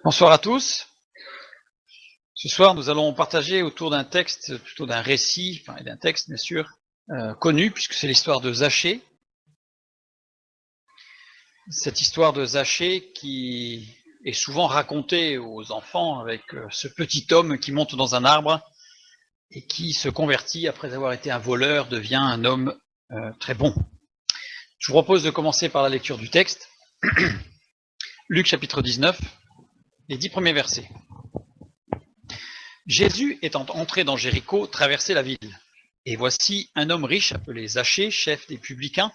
Bonsoir à tous. Ce soir, nous allons partager autour d'un texte, plutôt d'un récit, et d'un texte bien sûr, connu, puisque c'est l'histoire de Zachée. Cette histoire de Zachée qui est souvent racontée aux enfants avec ce petit homme qui monte dans un arbre et qui se convertit après avoir été un voleur, devient un homme très bon. Je vous propose de commencer par la lecture du texte. Luc chapitre 19, les 10 premiers versets. Jésus étant entré dans Jéricho, traversait la ville. Et voici un homme riche appelé Zachée, chef des publicains,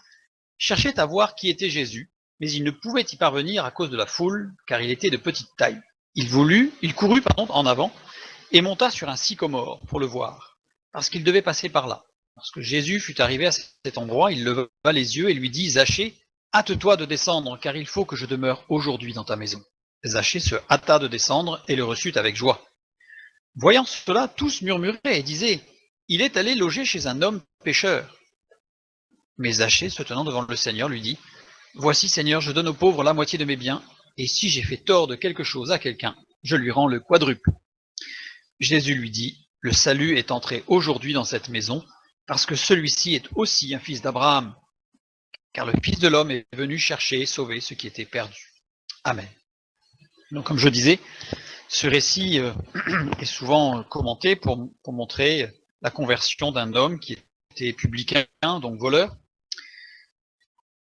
cherchait à voir qui était Jésus, mais il ne pouvait y parvenir à cause de la foule, car il était de petite taille. Il courut en avant et monta sur un sycomore pour le voir, parce qu'il devait passer par là. Lorsque Jésus fut arrivé à cet endroit, il leva les yeux et lui dit, Zachée, hâte-toi de descendre, car il faut que je demeure aujourd'hui dans ta maison. Zachée se hâta de descendre et le reçut avec joie. Voyant cela, tous murmuraient et disaient, il est allé loger chez un homme pécheur. Mais Zachée, se tenant devant le Seigneur, lui dit, voici, Seigneur, je donne aux pauvres la moitié de mes biens, et si j'ai fait tort de quelque chose à quelqu'un, je lui rends le quadruple. Jésus lui dit, le salut est entré aujourd'hui dans cette maison, parce que celui-ci est aussi un fils d'Abraham, car le Fils de l'homme est venu chercher et sauver ce qui était perdu. Amen. Donc, comme je disais, ce récit est souvent commenté pour montrer la conversion d'un homme qui était publicain, donc voleur,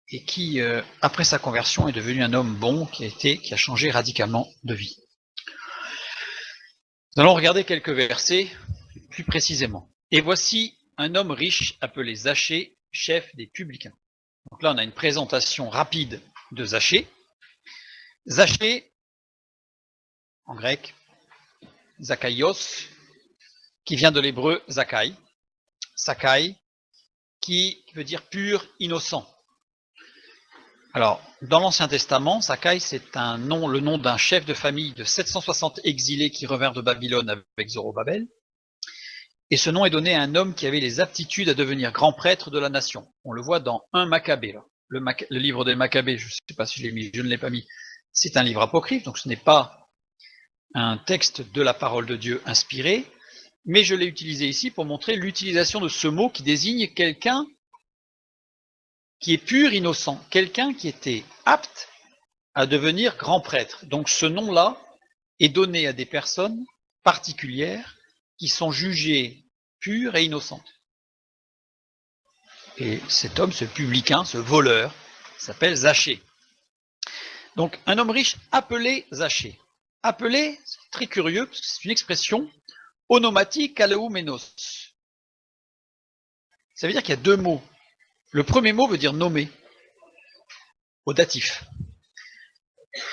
et qui, après sa conversion, est devenu un homme bon qui a changé radicalement de vie. Nous allons regarder quelques versets plus précisément. Et voici un homme riche appelé Zachée, chef des publicains. Donc là, on a une présentation rapide de Zachée. Zachée, en grec, Zachaios, qui vient de l'hébreu Zakai, Sakai, qui veut dire pur, innocent. Alors, dans l'Ancien Testament, Sakai, c'est le nom d'un chef de famille de 760 exilés qui revinrent de Babylone avec Zorobabel. Et ce nom est donné à un homme qui avait les aptitudes à devenir grand prêtre de la nation. On le voit dans 1 Maccabée. Le livre des Maccabées, je ne sais pas si je l'ai mis, je ne l'ai pas mis, c'est un livre apocryphe, donc ce n'est pas un texte de la parole de Dieu inspiré, mais je l'ai utilisé ici pour montrer l'utilisation de ce mot qui désigne quelqu'un qui est pur, innocent, quelqu'un qui était apte à devenir grand prêtre. Donc ce nom-là est donné à des personnes particulières qui sont jugées pures et innocentes. Et cet homme, ce publicain, ce voleur, s'appelle Zachée. Donc un homme riche appelé Zachée. Appelé, c'est très curieux, parce que c'est une expression onomatique kaleoumenos. Ça veut dire qu'il y a deux mots. Le premier mot veut dire nommer, au datif.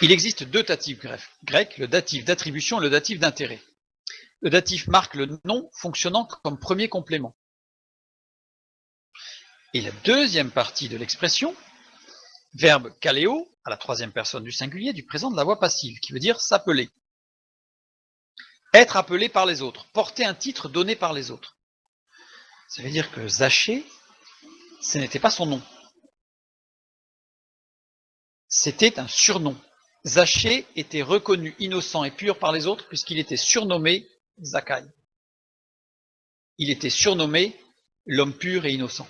Il existe deux datifs grecs, le datif d'attribution et le datif d'intérêt. Le datif marque le nom fonctionnant comme premier complément. Et la deuxième partie de l'expression, verbe kaleo, à la troisième personne du singulier, du présent de la voix passive, qui veut dire s'appeler. Être appelé par les autres, porter un titre donné par les autres. Ça veut dire que Zachée, ce n'était pas son nom. C'était un surnom. Zachée était reconnu innocent et pur par les autres puisqu'il était surnommé Zakai. Il était surnommé l'homme pur et innocent.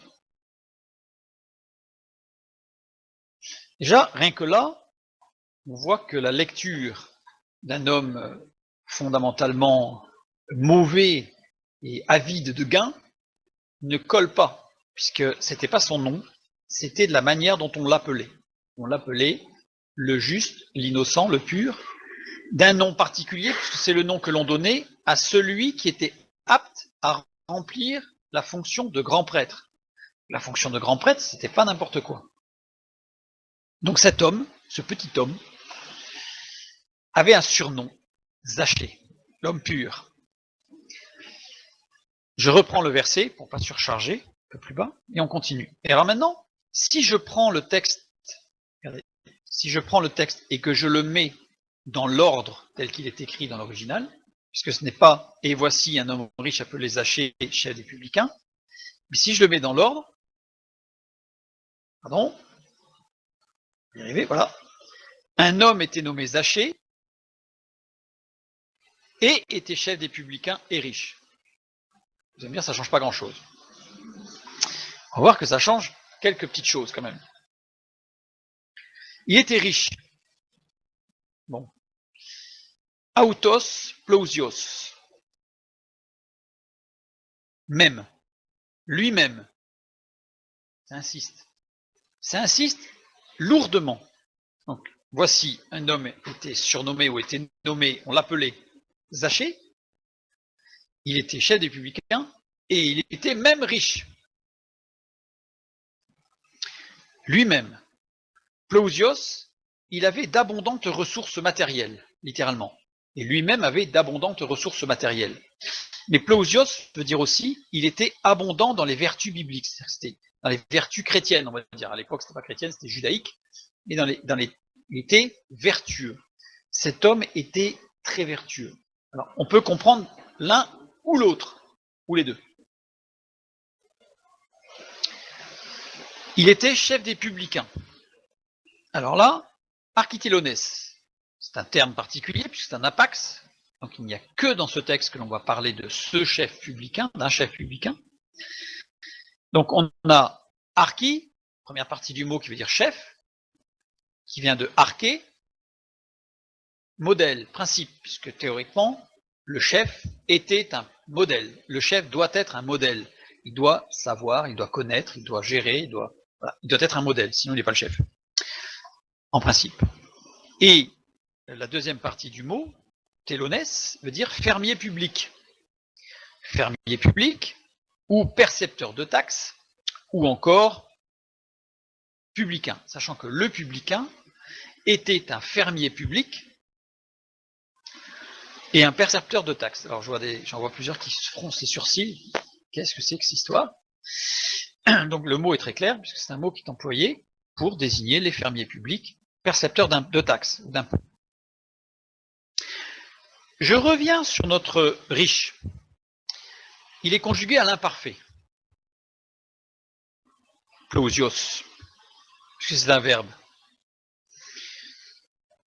Déjà, rien que là, on voit que la lecture d'un homme fondamentalement mauvais et avide de gain ne colle pas, puisque c'était pas son nom, c'était de la manière dont on l'appelait. On l'appelait le juste, l'innocent, le pur, d'un nom particulier, puisque c'est le nom que l'on donnait à celui qui était apte à remplir la fonction de grand prêtre. La fonction de grand prêtre, c'était pas n'importe quoi. Donc cet homme, ce petit homme, avait un surnom, Zachée, l'homme pur. Je reprends le verset pour pas surcharger, un peu plus bas, et on continue. Et alors maintenant, si je prends le texte, regardez, si je prends le texte et que je le mets dans l'ordre tel qu'il est écrit dans l'original, puisque ce n'est pas « et voici un homme riche appelé Zachée, chef des publicains », mais si je le mets dans l'ordre, pardon, y arriver, voilà, un homme était nommé Zachée, et était chef des publicains et riche. Vous allez me dire, ça ne change pas grand-chose. On va voir que ça change quelques petites choses quand même. Il était riche. Bon. Autos plausios. Même. Lui-même. Ça insiste. Ça insiste lourdement. Donc, voici un homme était surnommé ou était nommé, on l'appelait Zachée. Il était chef des publicains et il était même riche. Lui-même. Plausios, il avait d'abondantes ressources matérielles, littéralement. Et lui-même avait d'abondantes ressources matérielles. Mais Plausios veut dire aussi, il était abondant dans les vertus bibliques, c'était dans les vertus chrétiennes, on va dire. À l'époque, c'était pas chrétienne, c'était judaïque. Mais il était vertueux. Cet homme était très vertueux. Alors, on peut comprendre l'un ou l'autre, ou les deux. Il était chef des publicains. Alors là, architélonès, c'est un terme particulier puisque c'est un apax, donc il n'y a que dans ce texte que l'on va parler de ce chef publicain, d'un chef publicain. Donc on a archi, première partie du mot qui veut dire chef, qui vient de arché, modèle, principe, puisque théoriquement, le chef était un modèle. Le chef doit être un modèle. Il doit savoir, il doit connaître, il doit gérer, il doit être un modèle, sinon il n'est pas le chef. En principe. Et la deuxième partie du mot, télonès, veut dire fermier public. Fermier public, ou percepteur de taxes, ou encore publicain, sachant que le publicain était un fermier public et un percepteur de taxes. Alors j'en vois plusieurs qui se froncent les sourcils. Qu'est-ce que c'est que cette histoire? Donc le mot est très clair, puisque c'est un mot qui est employé pour désigner les fermiers publics, percepteurs de taxes ou d'impôts. Je reviens sur notre riche. Il est conjugué à l'imparfait. Plausios, puisque c'est un verbe.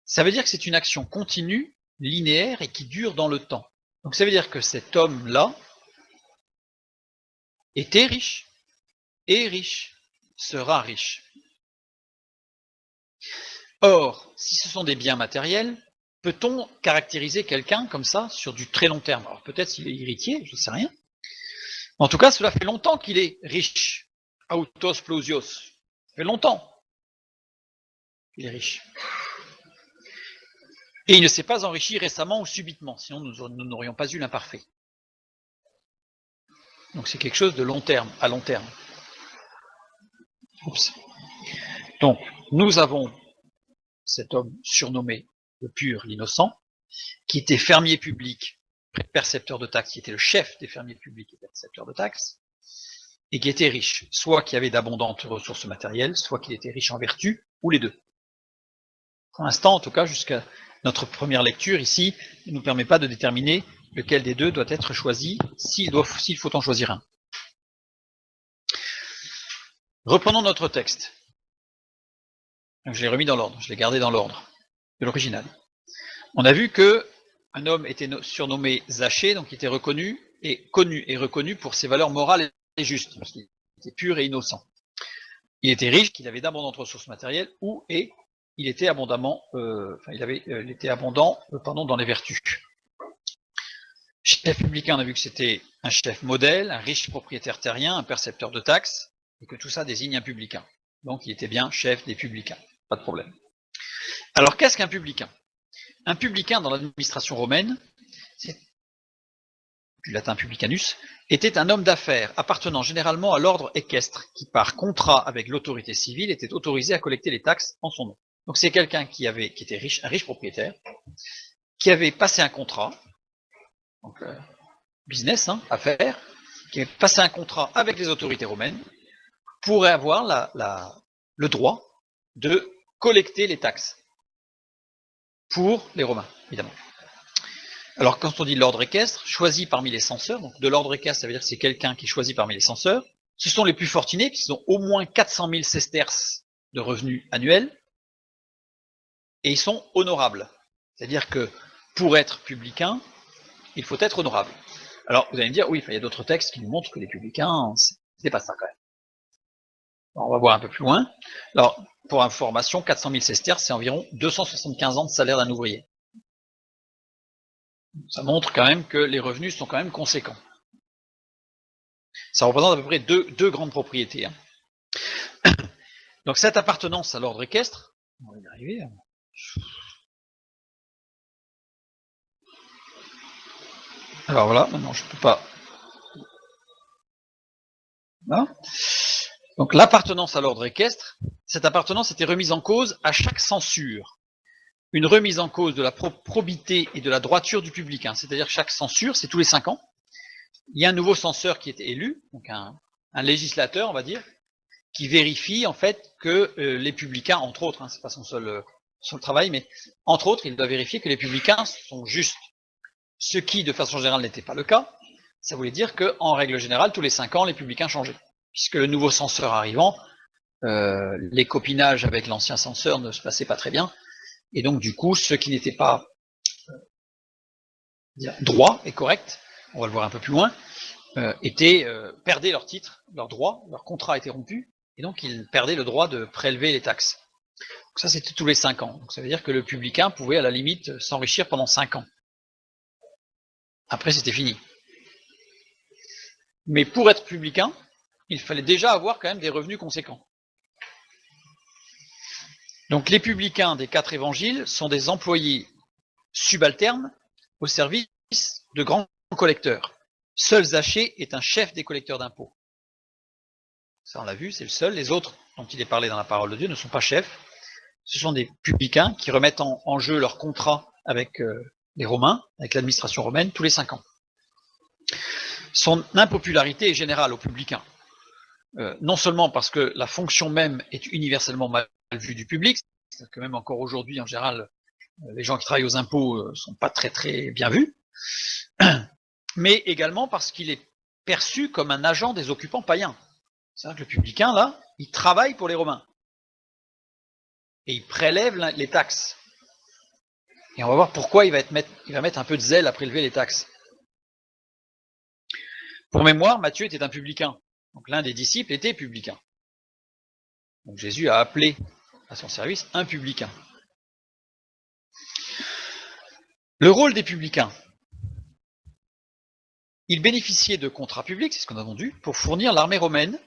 Ça veut dire que c'est une action continue, linéaire et qui dure dans le temps. Donc ça veut dire que cet homme-là était riche, est riche, sera riche. Or, si ce sont des biens matériels, peut-on caractériser quelqu'un comme ça sur du très long terme? Alors peut-être s'il est héritier, je ne sais rien. En tout cas, cela fait longtemps qu'il est riche. Autos plausios. Ça fait longtemps qu'il est riche. Et il ne s'est pas enrichi récemment ou subitement, sinon nous n'aurions pas eu l'imparfait. Donc c'est quelque chose de long terme, à long terme. Oups. Donc, nous avons cet homme surnommé le pur, l'innocent, qui était fermier public, percepteur de taxes, qui était le chef des fermiers publics et percepteurs de taxes, et qui était riche, soit qui avait d'abondantes ressources matérielles, soit qu'il était riche en vertu, ou les deux. Pour l'instant, en tout cas, jusqu'à notre première lecture ici, il ne nous permet pas de déterminer lequel des deux doit être choisi, s'il faut en choisir un. Reprenons notre texte. Je l'ai remis dans l'ordre, je l'ai gardé dans l'ordre de l'original. On a vu que un homme était surnommé Zachée, donc il était reconnu et connu et reconnu pour ses valeurs morales et justes, parce qu'il était pur et innocent. Il était riche, qu'il avait d'abondantes ressources matérielles, il était abondamment, il était abondant, dans les vertus. Chef publicain, on a vu que c'était un chef modèle, un riche propriétaire terrien, un percepteur de taxes, et que tout ça désigne un publicain. Donc il était bien chef des publicains, pas de problème. Alors qu'est-ce qu'un publicain? Un publicain dans l'administration romaine, du latin publicanus, était un homme d'affaires appartenant généralement à l'ordre équestre, qui par contrat avec l'autorité civile était autorisé à collecter les taxes en son nom. Donc c'est quelqu'un qui était riche, un riche propriétaire, qui avait passé un contrat, donc business, affaires, qui avait passé un contrat avec les autorités romaines pour avoir le droit de collecter les taxes pour les Romains, évidemment. Alors quand on dit l'ordre équestre, choisi parmi les censeurs, donc de l'ordre équestre, ça veut dire que c'est quelqu'un qui est choisi parmi les censeurs, ce sont les plus fortunés, qui ont au moins 400 000 sesterces de revenus annuels, et ils sont honorables. C'est-à-dire que pour être publicain, il faut être honorable. Alors, vous allez me dire, oui, il y a d'autres textes qui nous montrent que les publicains, c'était pas ça quand même. Alors, on va voir un peu plus loin. Alors, pour information, 400 000 sesterces, c'est environ 275 ans de salaire d'un ouvrier. Ça montre quand même que les revenus sont quand même conséquents. Ça représente à peu près deux grandes propriétés. Hein. Donc cette appartenance à l'ordre équestre, on va y arriver. Alors voilà, maintenant je ne peux pas. Voilà. Donc l'appartenance à l'ordre équestre, cette appartenance était remise en cause à chaque censure. Une remise en cause de la probité et de la droiture du public. Hein. C'est-à-dire chaque censure, c'est tous les 5 ans. Il y a un nouveau censeur qui est élu, donc un législateur, on va dire, qui vérifie en fait que les publicains, entre autres, hein, c'est pas son seul travail, mais entre autres, il doit vérifier que les publicains sont justes. Ce qui, de façon générale, n'était pas le cas. Ça voulait dire qu'en règle générale, tous les 5 ans, les publicains changeaient. Puisque le nouveau censeur arrivant, les copinages avec l'ancien censeur ne se passaient pas très bien. Et donc, du coup, ceux qui n'étaient pas droits et corrects, on va le voir un peu plus loin, perdaient leur titre, leur droit, leur contrat était rompu, et donc ils perdaient le droit de prélever les taxes. Donc ça, c'était tous les 5 ans. Donc ça veut dire que le publicain pouvait, à la limite, s'enrichir pendant 5 ans. Après, c'était fini. Mais pour être publicain, il fallait déjà avoir quand même des revenus conséquents. Donc les publicains des 4 évangiles sont des employés subalternes au service de grands collecteurs. Seul Zachée est un chef des collecteurs d'impôts. Ça, on l'a vu, c'est le seul. Les autres dont il est parlé dans la parole de Dieu ne sont pas chefs. Ce sont des publicains qui remettent en jeu leur contrat avec les Romains, avec l'administration romaine, tous les 5 ans. Son impopularité est générale aux publicains. Non seulement parce que la fonction même est universellement mal vue du public, c'est-à-dire que même encore aujourd'hui, en général, les gens qui travaillent aux impôts sont pas très très bien vus, mais également parce qu'il est perçu comme un agent des occupants païens. C'est-à-dire que le publicain, là, il travaille pour les Romains. Et il prélève les taxes. Et on va voir pourquoi il va mettre un peu de zèle à prélever les taxes. Pour mémoire, Matthieu était un publicain. Donc l'un des disciples était publicain. Donc Jésus a appelé à son service un publicain. Le rôle des publicains. Ils bénéficiaient de contrats publics, c'est ce qu'on a entendu, pour fournir l'armée romaine.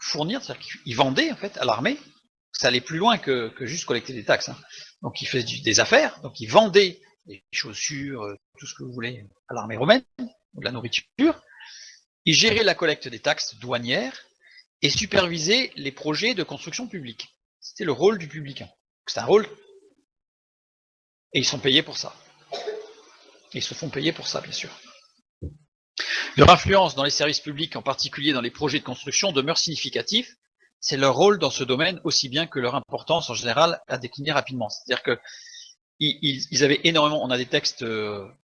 Fournir, c'est-à-dire qu'ils vendaient en fait à l'armée. Ça allait plus loin que juste collecter des taxes. Hein. Donc ils faisaient des affaires, donc ils vendaient des chaussures, tout ce que vous voulez, à l'armée romaine, de la nourriture. Ils géraient la collecte des taxes douanières et supervisaient les projets de construction publique. C'était le rôle du publicain. C'est un rôle, et ils sont payés pour ça. Et ils se font payer pour ça, bien sûr. Leur influence dans les services publics, en particulier dans les projets de construction, demeure significative. C'est leur rôle dans ce domaine aussi bien que leur importance en général à décliner rapidement. C'est-à-dire que ils avaient énormément, on a des textes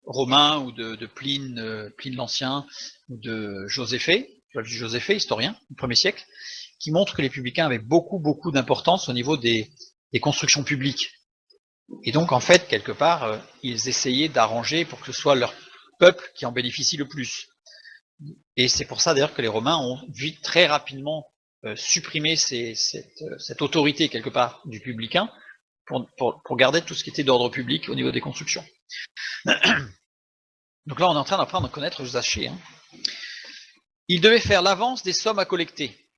romains ou de Pline l'Ancien, ou de Joséphée, historien du 1er siècle, qui montrent que les publicains avaient beaucoup d'importance au niveau des constructions publiques. Et donc, en fait, quelque part, ils essayaient d'arranger pour que ce soit leur peuple qui en bénéficie le plus. Et c'est pour ça, d'ailleurs, que les Romains ont vu très rapidement supprimer cette autorité, quelque part, du publicain, pour garder tout ce qui était d'ordre public au niveau des constructions. Donc là, on est en train d'apprendre à connaître Zachée. Hein. Il devait faire l'avance des sommes à collecter.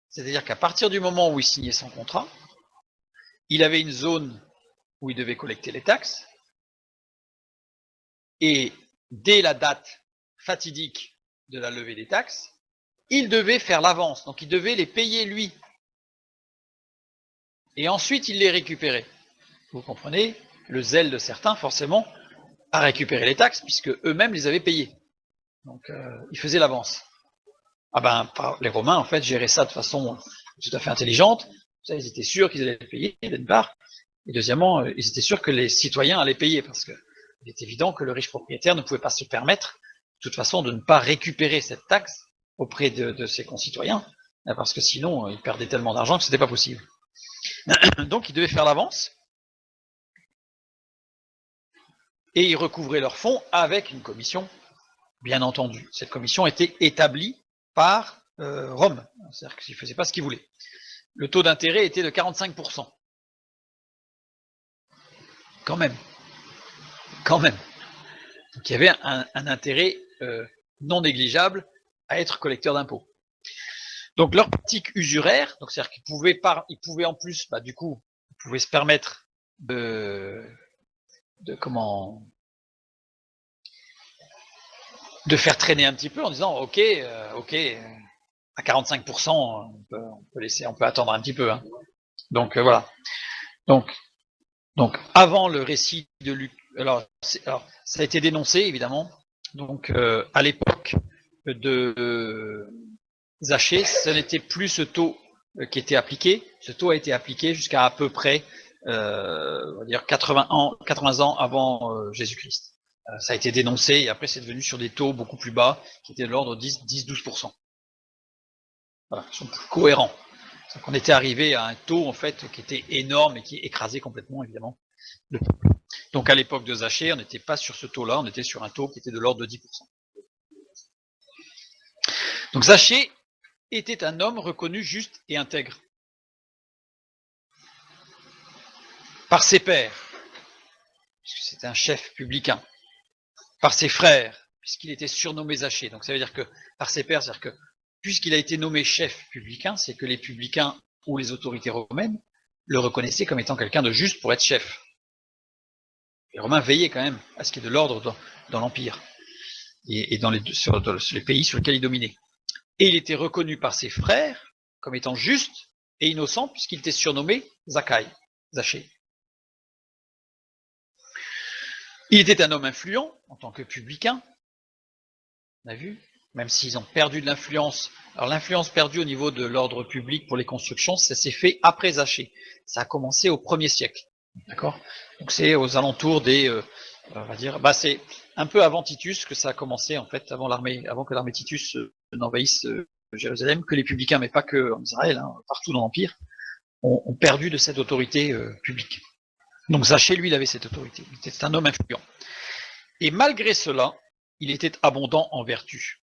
C'est-à-dire qu'à partir du moment où il signait son contrat, il avait une zone où il devait collecter les taxes, et dès la date fatidique de la levée des taxes, il devait faire l'avance, donc il devait les payer lui. Et ensuite, il les récupérait. Vous comprenez le zèle de certains, forcément, à récupérer les taxes, puisque eux-mêmes les avaient payées. Donc, ils faisaient l'avance. Ah ben, les Romains, en fait, géraient ça de façon tout à fait intelligente. Ça, ils étaient sûrs qu'ils allaient payer, d'une part. Et deuxièmement, ils étaient sûrs que les citoyens allaient payer, parce que il est évident que le riche propriétaire ne pouvait pas se permettre, de toute façon, de ne pas récupérer cette taxe auprès de ses concitoyens, parce que sinon, il perdait tellement d'argent que ce n'était pas possible. Donc, il devait faire l'avance. et ils recouvraient leurs fonds avec une commission, bien entendu. Cette commission était établie par Rome, c'est-à-dire qu'ils ne faisaient pas ce qu'ils voulaient. Le taux d'intérêt était de 45%. Quand même. Donc il y avait un intérêt non négligeable à être collecteur d'impôts. Donc leur pratique usuraire, donc c'est-à-dire qu'ils pouvaient en plus, du coup, ils pouvaient se permettre de faire traîner un petit peu en disant ok, à 45%, on peut attendre un petit peu. Hein. Donc voilà. Donc avant le récit de Luc, alors ça a été dénoncé évidemment. Donc à l'époque de Zachée, ce n'était plus ce taux qui était appliqué. Ce taux a été appliqué jusqu'à peu près, on va dire 80 ans avant Jésus-Christ. Ça a été dénoncé et après c'est devenu sur des taux beaucoup plus bas qui étaient de l'ordre de 10-12%. Voilà, ils sont plus cohérents. Donc on était arrivé à un taux en fait qui était énorme et qui écrasait complètement évidemment le peuple. Donc à l'époque de Zachée, on n'était pas sur ce taux-là, on était sur un taux qui était de l'ordre de 10%. Donc Zachée était un homme reconnu juste et intègre par ses pairs, puisque c'était un chef publicain, par ses frères, puisqu'il était surnommé Zachée. Donc ça veut dire que par ses pairs, c'est-à-dire que puisqu'il a été nommé chef publicain, c'est que les publicains ou les autorités romaines le reconnaissaient comme étant quelqu'un de juste pour être chef. Les Romains veillaient quand même à ce qu'il y ait de l'ordre dans l'Empire et sur les pays sur lesquels ils dominaient. Et il était reconnu par ses frères comme étant juste et innocent, puisqu'il était surnommé Zachée. Il était un homme influent en tant que publicain, on a vu, même s'ils ont perdu de l'influence. Alors l'influence perdue au niveau de l'ordre public pour les constructions, ça s'est fait après Zachée. Ça a commencé au 1er siècle. D'accord. Donc c'est aux alentours des, on va dire, c'est un peu avant Titus que ça a commencé en fait, avant que l'armée Titus n'envahisse Jérusalem, que les publicains, mais pas que en Israël, hein, partout dans l'Empire, ont perdu de cette autorité publique. Donc Zachée, lui, il avait cette autorité. Il était un homme influent. Et malgré cela, il était abondant en vertu.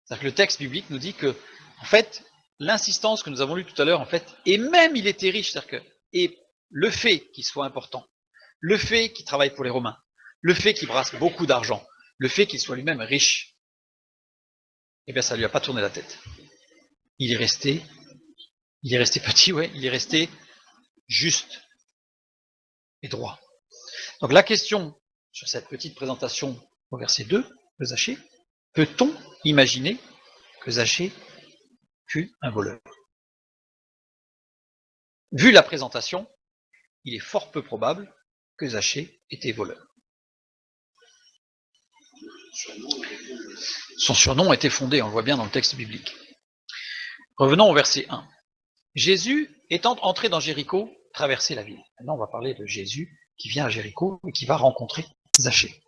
C'est-à-dire que le texte biblique nous dit que, en fait, l'insistance que nous avons lue tout à l'heure, en fait, et même il était riche, c'est-à-dire que, et le fait qu'il soit important, le fait qu'il travaille pour les Romains, le fait qu'il brasse beaucoup d'argent, le fait qu'il soit lui-même riche, eh bien ça ne lui a pas tourné la tête. Il est resté petit, ouais, il est resté juste et droit. Donc la question sur cette petite présentation au verset 2 de Zachée, peut-on imaginer que Zachée fut un voleur? Vu la présentation, il est fort peu probable que Zachée était voleur. Son surnom était fondé, on le voit bien dans le texte biblique. Revenons au verset 1. Jésus, étant entré dans Jéricho, traversait la ville. Maintenant, on va parler de Jésus qui vient à Jéricho et qui va rencontrer Zachée.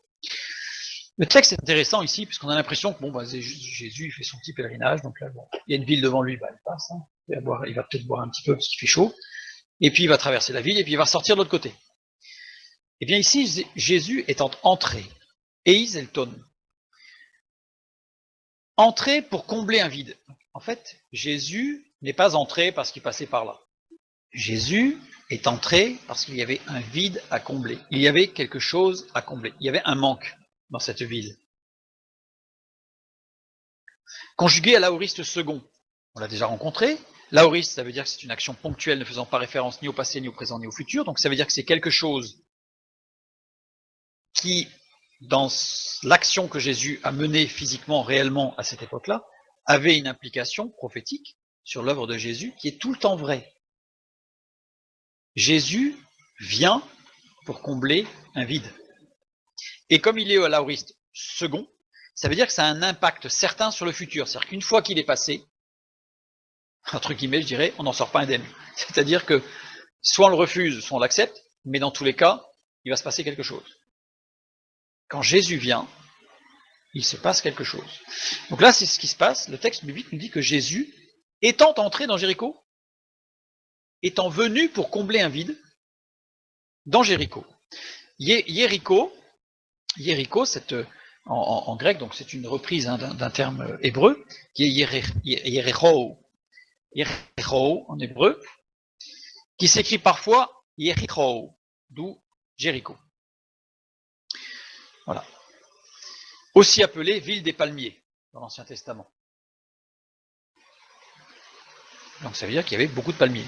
Le texte est intéressant ici, puisqu'on a l'impression que Jésus il fait son petit pèlerinage, donc là, il y a une ville devant lui, il passe, hein, il va peut-être boire un petit peu parce qu'il fait chaud, et puis il va traverser la ville, et puis il va sortir de l'autre côté. Et bien ici, Jésus étant entré, eiselton, entré pour combler un vide. En fait, Jésus n'est pas entré parce qu'il passait par là. Jésus est entré parce qu'il y avait un vide à combler. Il y avait quelque chose à combler. Il y avait un manque dans cette ville. Conjugué à l'aoriste second, on l'a déjà rencontré. L'aoriste, ça veut dire que c'est une action ponctuelle ne faisant pas référence ni au passé, ni au présent, ni au futur. Donc ça veut dire que c'est quelque chose qui, dans l'action que Jésus a menée physiquement, réellement, à cette époque-là, avait une implication prophétique sur l'œuvre de Jésus qui est tout le temps vraie. Jésus vient pour combler un vide. Et comme il est à l'aoriste second, ça veut dire que ça a un impact certain sur le futur. C'est-à-dire qu'une fois qu'il est passé, entre guillemets, je dirais, on n'en sort pas indemne. C'est-à-dire que soit on le refuse, soit on l'accepte, mais dans tous les cas, il va se passer quelque chose. Quand Jésus vient, il se passe quelque chose. Donc là, c'est ce qui se passe. Le texte biblique nous dit que Jésus, étant entré dans Jéricho, étant venu pour combler un vide dans Jéricho. Jéricho, en grec, donc c'est une reprise d'un terme hébreu, qui est Jericho en hébreu, qui s'écrit parfois Jericho, d'où Jéricho. Voilà. Aussi appelée ville des palmiers dans l'Ancien Testament. Donc ça veut dire qu'il y avait beaucoup de palmiers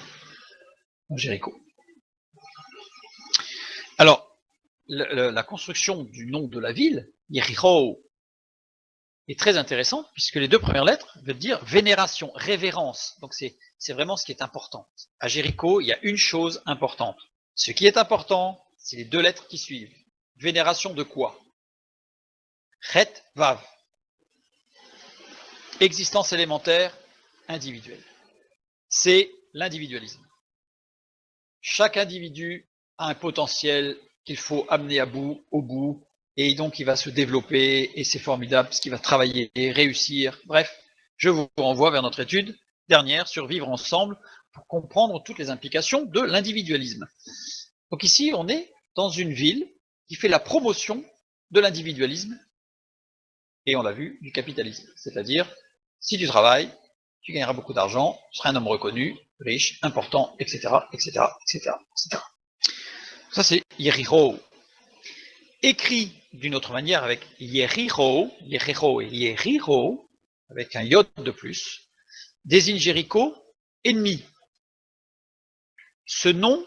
dans Jéricho. Alors, la construction du nom de la ville, Jericho, est très intéressante puisque les deux premières lettres veulent dire vénération, révérence. Donc c'est vraiment ce qui est important. À Jéricho, il y a une chose importante. Ce qui est important, c'est les deux lettres qui suivent. Vénération de quoi? Chet Vav. Existence élémentaire individuelle. C'est l'individualisme. Chaque individu a un potentiel qu'il faut amener au bout, et donc il va se développer, et c'est formidable parce qu'il va travailler et réussir. Bref, je vous renvoie vers notre étude dernière sur vivre ensemble pour comprendre toutes les implications de l'individualisme. Donc ici, on est dans une ville qui fait la promotion de l'individualisme, et on l'a vu, du capitalisme. C'est-à-dire, si tu travailles, tu gagneras beaucoup d'argent, tu seras un homme reconnu, riche, important, etc., etc., etc., etc. Ça, c'est Jericho. Écrit d'une autre manière avec Jericho et Jericho, avec un iode de plus, désigne Jéricho ennemi. Ce nom,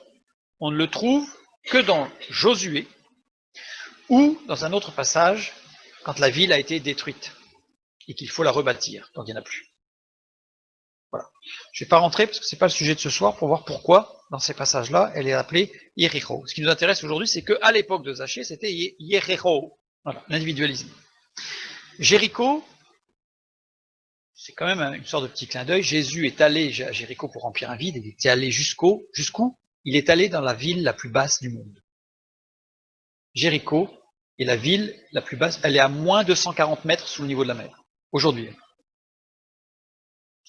on ne le trouve que dans Josué ou dans un autre passage quand la ville a été détruite et qu'il faut la rebâtir, donc il n'y en a plus. Voilà. Je ne vais pas rentrer parce que ce n'est pas le sujet de ce soir pour voir pourquoi dans ces passages-là elle est appelée Jericho. Ce qui nous intéresse aujourd'hui, c'est qu'à l'époque de Zachée, c'était Jericho, voilà, l'individualisme. Jéricho, c'est quand même une sorte de petit clin d'œil. Jésus est allé à Jéricho pour remplir un vide. Il était allé jusqu'où? Il est allé dans la ville la plus basse du monde. Jéricho est la ville la plus basse. Elle est à moins de 140 mètres sous le niveau de la mer, aujourd'hui.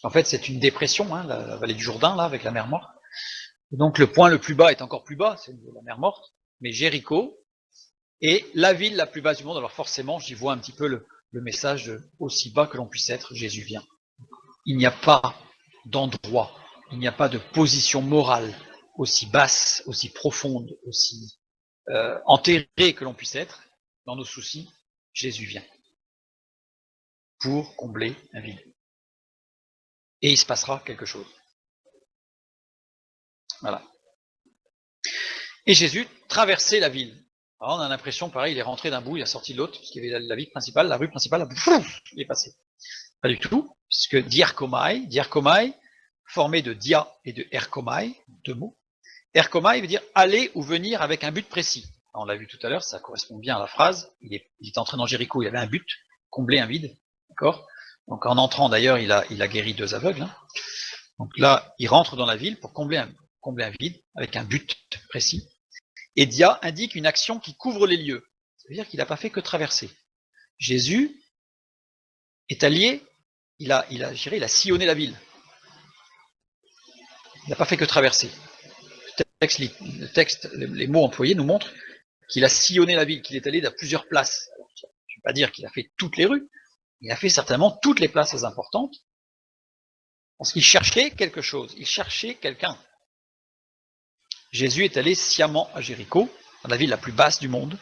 En fait, c'est une dépression, hein, la vallée du Jourdain, là, avec la mer Morte. Et donc, le point le plus bas est encore plus bas, c'est la mer Morte. Mais Jéricho est la ville la plus basse du monde. Alors forcément, j'y vois un petit peu le message de aussi bas que l'on puisse être, Jésus vient. Il n'y a pas d'endroit, il n'y a pas de position morale aussi basse, aussi profonde, aussi enterrée que l'on puisse être dans nos soucis. Jésus vient pour combler un vide. Et il se passera quelque chose. Voilà. Et Jésus traversait la ville. Alors on a l'impression, pareil, il est rentré d'un bout, il est sorti de l'autre, parce qu'il y avait la ville principale, la rue principale, il est passé. Pas du tout, puisque diarkomai, formé de dia et de erkomai, deux mots. Erkomai veut dire aller ou venir avec un but précis. On l'a vu tout à l'heure, ça correspond bien à la phrase. Il est entré dans Jéricho, il avait un but, combler un vide, d'accord. Donc en entrant d'ailleurs, il a guéri 2 aveugles. Hein. Donc là, il rentre dans la ville pour combler un vide avec un but précis. Et dia indique une action qui couvre les lieux. Ça veut dire qu'il n'a pas fait que traverser. Jésus est allié, il a sillonné la ville. Il n'a pas fait que traverser. Le texte, les mots employés nous montrent qu'il a sillonné la ville, qu'il est allé dans plusieurs places. Alors, je ne vais pas dire qu'il a fait toutes les rues, il a fait certainement toutes les places importantes, parce qu'il cherchait quelque chose, il cherchait quelqu'un. Jésus est allé sciemment à Jéricho, dans la ville la plus basse du monde,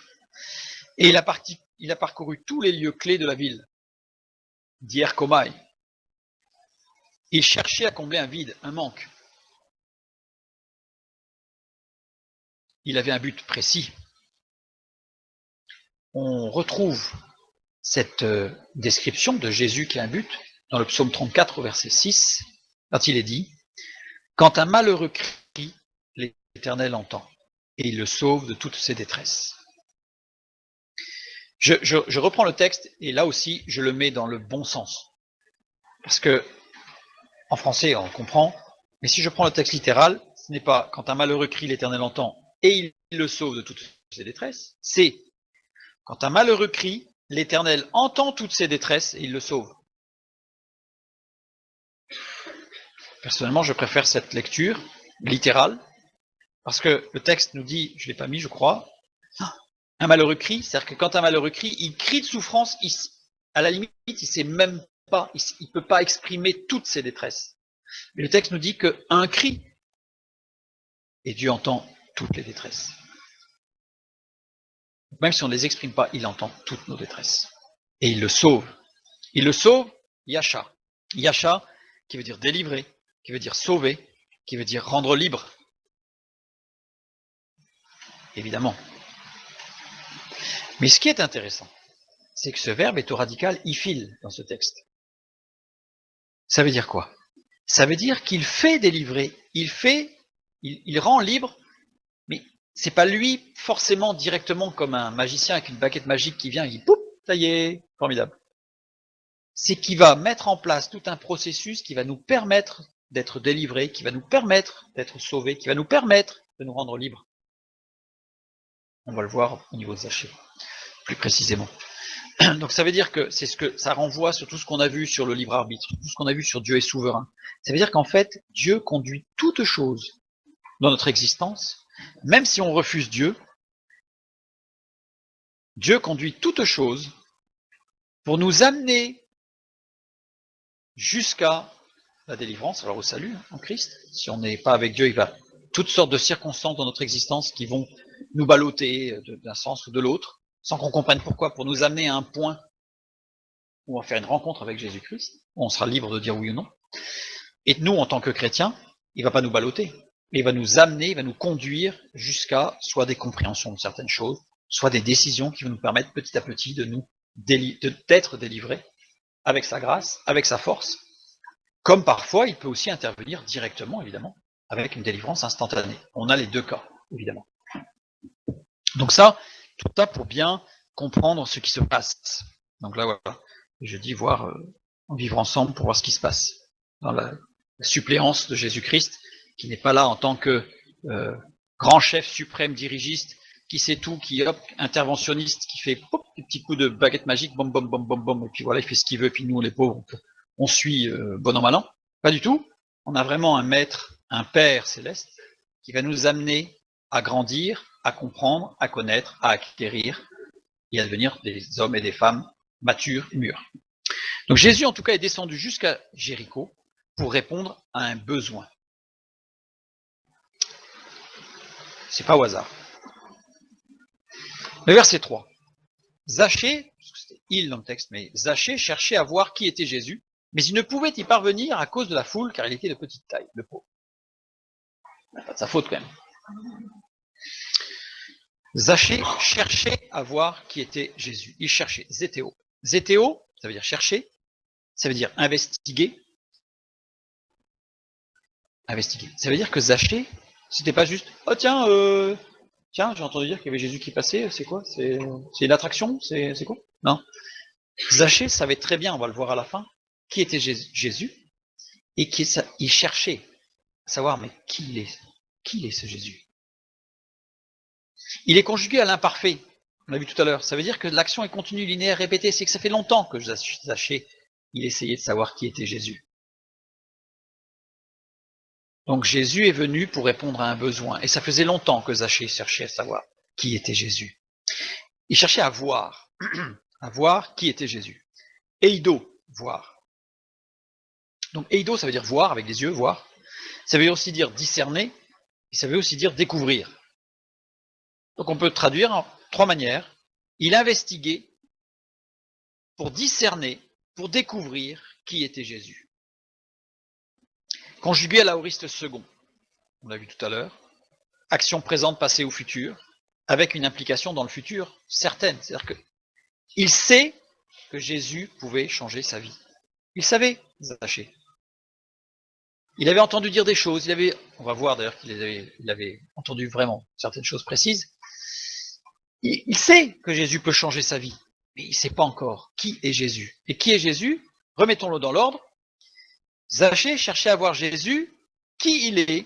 et il a parcouru tous les lieux clés de la ville, d'Ierkomai. Il cherchait à combler un vide, un manque. Il avait un but précis. On retrouve cette description de Jésus qui a un but dans le psaume 34 au verset 6, quand il est dit « Quand un malheureux crie, l'Éternel entend, et il le sauve de toutes ses détresses. » Je reprends le texte, et là aussi, je le mets dans le bon sens. Parce que, en français, on comprend, mais si je prends le texte littéral, ce n'est pas « Quand un malheureux crie, l'Éternel entend, et il le sauve de toutes ses détresses », c'est « Quand un malheureux crie, l'Éternel entend toutes ses détresses, et il le sauve. » Personnellement, je préfère cette lecture littérale, parce que le texte nous dit, je ne l'ai pas mis, je crois, Un malheureux crie, c'est-à-dire que quand un malheureux crie, il crie de souffrance, à la limite, il sait même pas, il peut pas exprimer toutes ses détresses. Mais le texte nous dit qu'un cri, et Dieu entend toutes les détresses. Même si on ne les exprime pas, il entend toutes nos détresses. Et il le sauve. Il le sauve, Yasha. Yasha, qui veut dire délivrer, qui veut dire sauver, qui veut dire rendre libre. Évidemment. Mais ce qui est intéressant, c'est que ce verbe est au radical ifil dans ce texte. Ça veut dire quoi? Ça veut dire qu'il fait délivrer, il rend libre, mais c'est pas lui forcément directement comme un magicien avec une baguette magique qui vient et qui poup, ça y est, formidable. C'est qu'il va mettre en place tout un processus qui va nous permettre d'être délivrés, qui va nous permettre d'être sauvés, qui va nous permettre de nous rendre libres. On va le voir au niveau de Zachée, plus précisément. Donc ça veut dire que c'est ce que ça renvoie sur tout ce qu'on a vu sur le libre arbitre, tout ce qu'on a vu sur Dieu est souverain. Ça veut dire qu'en fait, Dieu conduit toute chose dans notre existence, même si on refuse Dieu, Dieu conduit toute chose pour nous amener jusqu'à la délivrance, alors au salut en Christ. Si on n'est pas avec Dieu, il va toutes sortes de circonstances dans notre existence qui vont nous balloter d'un sens ou de l'autre, sans qu'on comprenne pourquoi, pour nous amener à un point où on va faire une rencontre avec Jésus-Christ, où on sera libre de dire oui ou non. Et nous, en tant que chrétiens, il ne va pas nous balloter, mais il va nous amener, il va nous conduire jusqu'à soit des compréhensions de certaines choses, soit des décisions qui vont nous permettre petit à petit de nous d'être délivrés avec sa grâce, avec sa force, comme parfois il peut aussi intervenir directement, évidemment, avec une délivrance instantanée. On a les deux cas, évidemment. Donc ça, tout ça pour bien comprendre ce qui se passe. Donc là, voilà, je dis voir, vivre ensemble pour voir ce qui se passe dans la suppléance de Jésus-Christ, qui n'est pas là en tant que grand chef suprême dirigiste, qui sait tout, qui hop, interventionniste, qui fait pop, des petits coups de baguette magique, bom bom bom bom bom, et puis voilà, il fait ce qu'il veut, et puis nous les pauvres, on suit bon an mal an. Pas du tout. On a vraiment un maître, un Père céleste, qui va nous amener à grandir, à comprendre, à connaître, à acquérir, et à devenir des hommes et des femmes matures et mûrs. Donc Jésus, en tout cas, est descendu jusqu'à Jéricho pour répondre à un besoin. C'est pas au hasard. Le verset 3. Zachée, c'était il dans le texte, mais Zachée cherchait à voir qui était Jésus, mais il ne pouvait y parvenir à cause de la foule, car il était de petite taille, le pauvre. Pas de sa faute quand même. Zachée cherchait à voir qui était Jésus. Il cherchait, zétéo. Zétéo, ça veut dire chercher, ça veut dire investiguer. Investiguer. Ça veut dire que Zachée, c'était pas juste, oh tiens, j'ai entendu dire qu'il y avait Jésus qui passait, c'est quoi? C'est une attraction? C'est quoi? Non. Zachée savait très bien, on va le voir à la fin, qui était Jésus, et il cherchait à savoir, mais qui est ce Jésus? Il est conjugué à l'imparfait, on l'a vu tout à l'heure. Ça veut dire que l'action est continue, linéaire, répétée. C'est que ça fait longtemps que Zachée, il essayait de savoir qui était Jésus. Donc Jésus est venu pour répondre à un besoin. Et ça faisait longtemps que Zachée cherchait à savoir qui était Jésus. Il cherchait à voir qui était Jésus. Eido, voir. Donc eido, ça veut dire voir, avec les yeux, voir. Ça veut aussi dire discerner, et ça veut aussi dire découvrir. Donc on peut traduire en 3 manières. Il investiguait pour discerner, pour découvrir qui était Jésus. Conjugué à l'aoriste second, on l'a vu tout à l'heure, action présente, passée ou future, avec une implication dans le futur certaine. C'est-à-dire qu'il sait que Jésus pouvait changer sa vie. Il savait, Zachée. Il avait entendu dire des choses, on va voir d'ailleurs qu'il avait entendu vraiment certaines choses précises. Il sait que Jésus peut changer sa vie, mais il ne sait pas encore qui est Jésus. Et qui est Jésus? Remettons-le dans l'ordre. Zachée cherchait à voir Jésus, qui il est,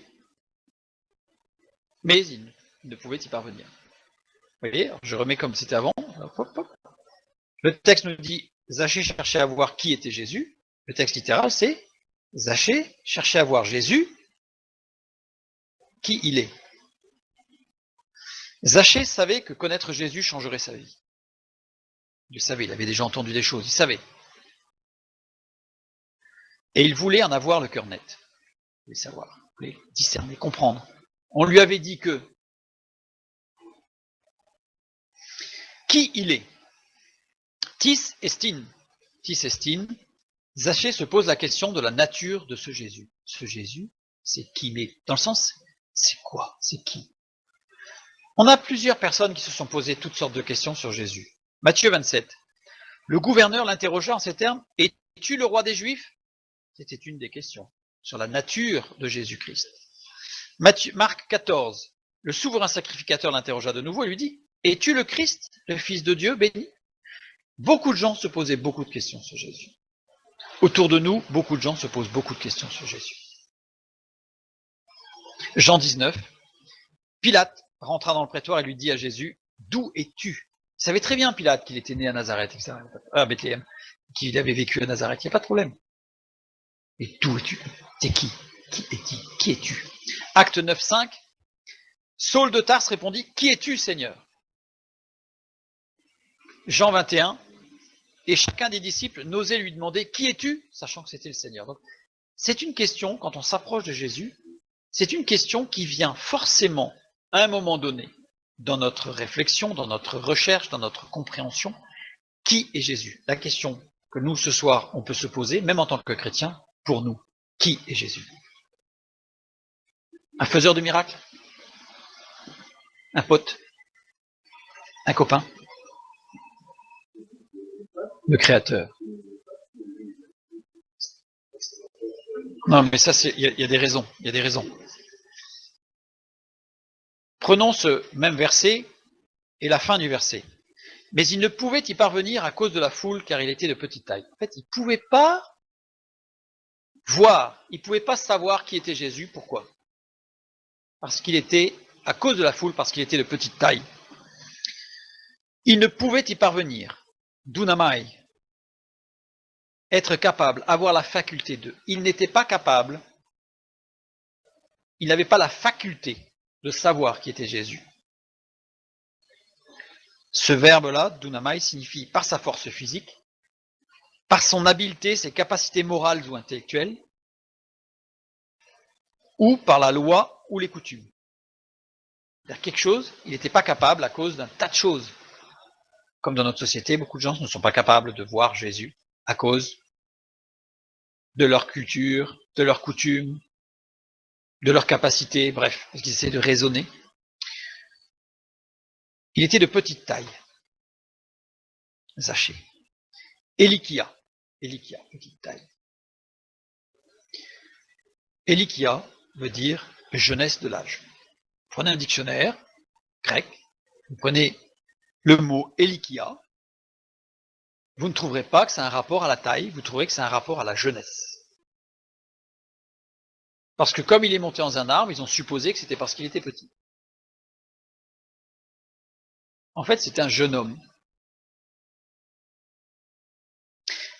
mais il ne pouvait y parvenir. Vous voyez, je remets comme c'était avant. Hop, hop, hop. Le texte nous dit Zachée cherchait à voir qui était Jésus. Le texte littéral, c'est Zachée cherchait à voir Jésus, qui il est. Zachée savait que connaître Jésus changerait sa vie. Il le savait, il avait déjà entendu des choses, il savait. Et il voulait en avoir le cœur net. Il voulait savoir, il voulait discerner, comprendre. On lui avait dit que qui il est. Tis estime, Zachée se pose la question de la nature de ce Jésus. Ce Jésus, c'est qui? Mais dans le sens, c'est quoi? C'est qui? On a plusieurs personnes qui se sont posées toutes sortes de questions sur Jésus. Matthieu 27. Le gouverneur l'interrogea en ces termes, « Es-tu le roi des Juifs ?» C'était une des questions sur la nature de Jésus-Christ. Marc 14. Le souverain sacrificateur l'interrogea de nouveau et lui dit, « Es-tu le Christ, le Fils de Dieu béni ?» Beaucoup de gens se posaient beaucoup de questions sur Jésus. Autour de nous, beaucoup de gens se posent beaucoup de questions sur Jésus. Jean 19. Pilate rentra dans le prétoire et lui dit à Jésus, « D'où es-tu » Il savait très bien, Pilate, qu'il était né à Nazareth, à Bethléem, qu'il avait vécu à Nazareth, il n'y a pas de problème. Et d'où es-tu? T'es qui? Qui es-tu? Acte 9, 5. Saul de Tarse répondit, « Qui es-tu, Seigneur ?» Jean 21. Et chacun des disciples n'osait lui demander, « Qui es-tu ?» sachant que c'était le Seigneur. Donc, c'est une question, quand on s'approche de Jésus, c'est une question qui vient forcément, à un moment donné, dans notre réflexion, dans notre recherche, dans notre compréhension. Qui est Jésus? La question que nous, ce soir, on peut se poser, même en tant que chrétien, pour nous. Qui est Jésus? Un faiseur de miracles? Un pote? Un copain? Le Créateur? Non, mais ça, il y a des raisons. Il y a des raisons. Prenons ce même verset et la fin du verset. Mais il ne pouvait y parvenir à cause de la foule, car il était de petite taille. En fait, il ne pouvait pas voir, il ne pouvait pas savoir qui était Jésus. Pourquoi? Parce qu'il était, à cause de la foule, parce qu'il était de petite taille. Il ne pouvait y parvenir. Dunamai. Être capable, avoir la faculté de. Il n'était pas capable, il n'avait pas la faculté de savoir qui était Jésus. Ce verbe-là, dunamai, signifie par sa force physique, par son habileté, ses capacités morales ou intellectuelles, ou par la loi ou les coutumes. C'est-à-dire quelque chose, il n'était pas capable à cause d'un tas de choses. Comme dans notre société, beaucoup de gens ne sont pas capables de voir Jésus à cause de leur culture, de leurs coutumes, de leur capacité, bref, parce qu'ils essaient de raisonner. Il était de petite taille. Zachée. Elikia, petite taille. Elikia veut dire jeunesse de l'âge. Prenez un dictionnaire grec, vous prenez le mot Elikia, vous ne trouverez pas que c'est un rapport à la taille, vous trouverez que c'est un rapport à la jeunesse. Parce que comme il est monté dans un arbre, ils ont supposé que c'était parce qu'il était petit. En fait, c'était un jeune homme.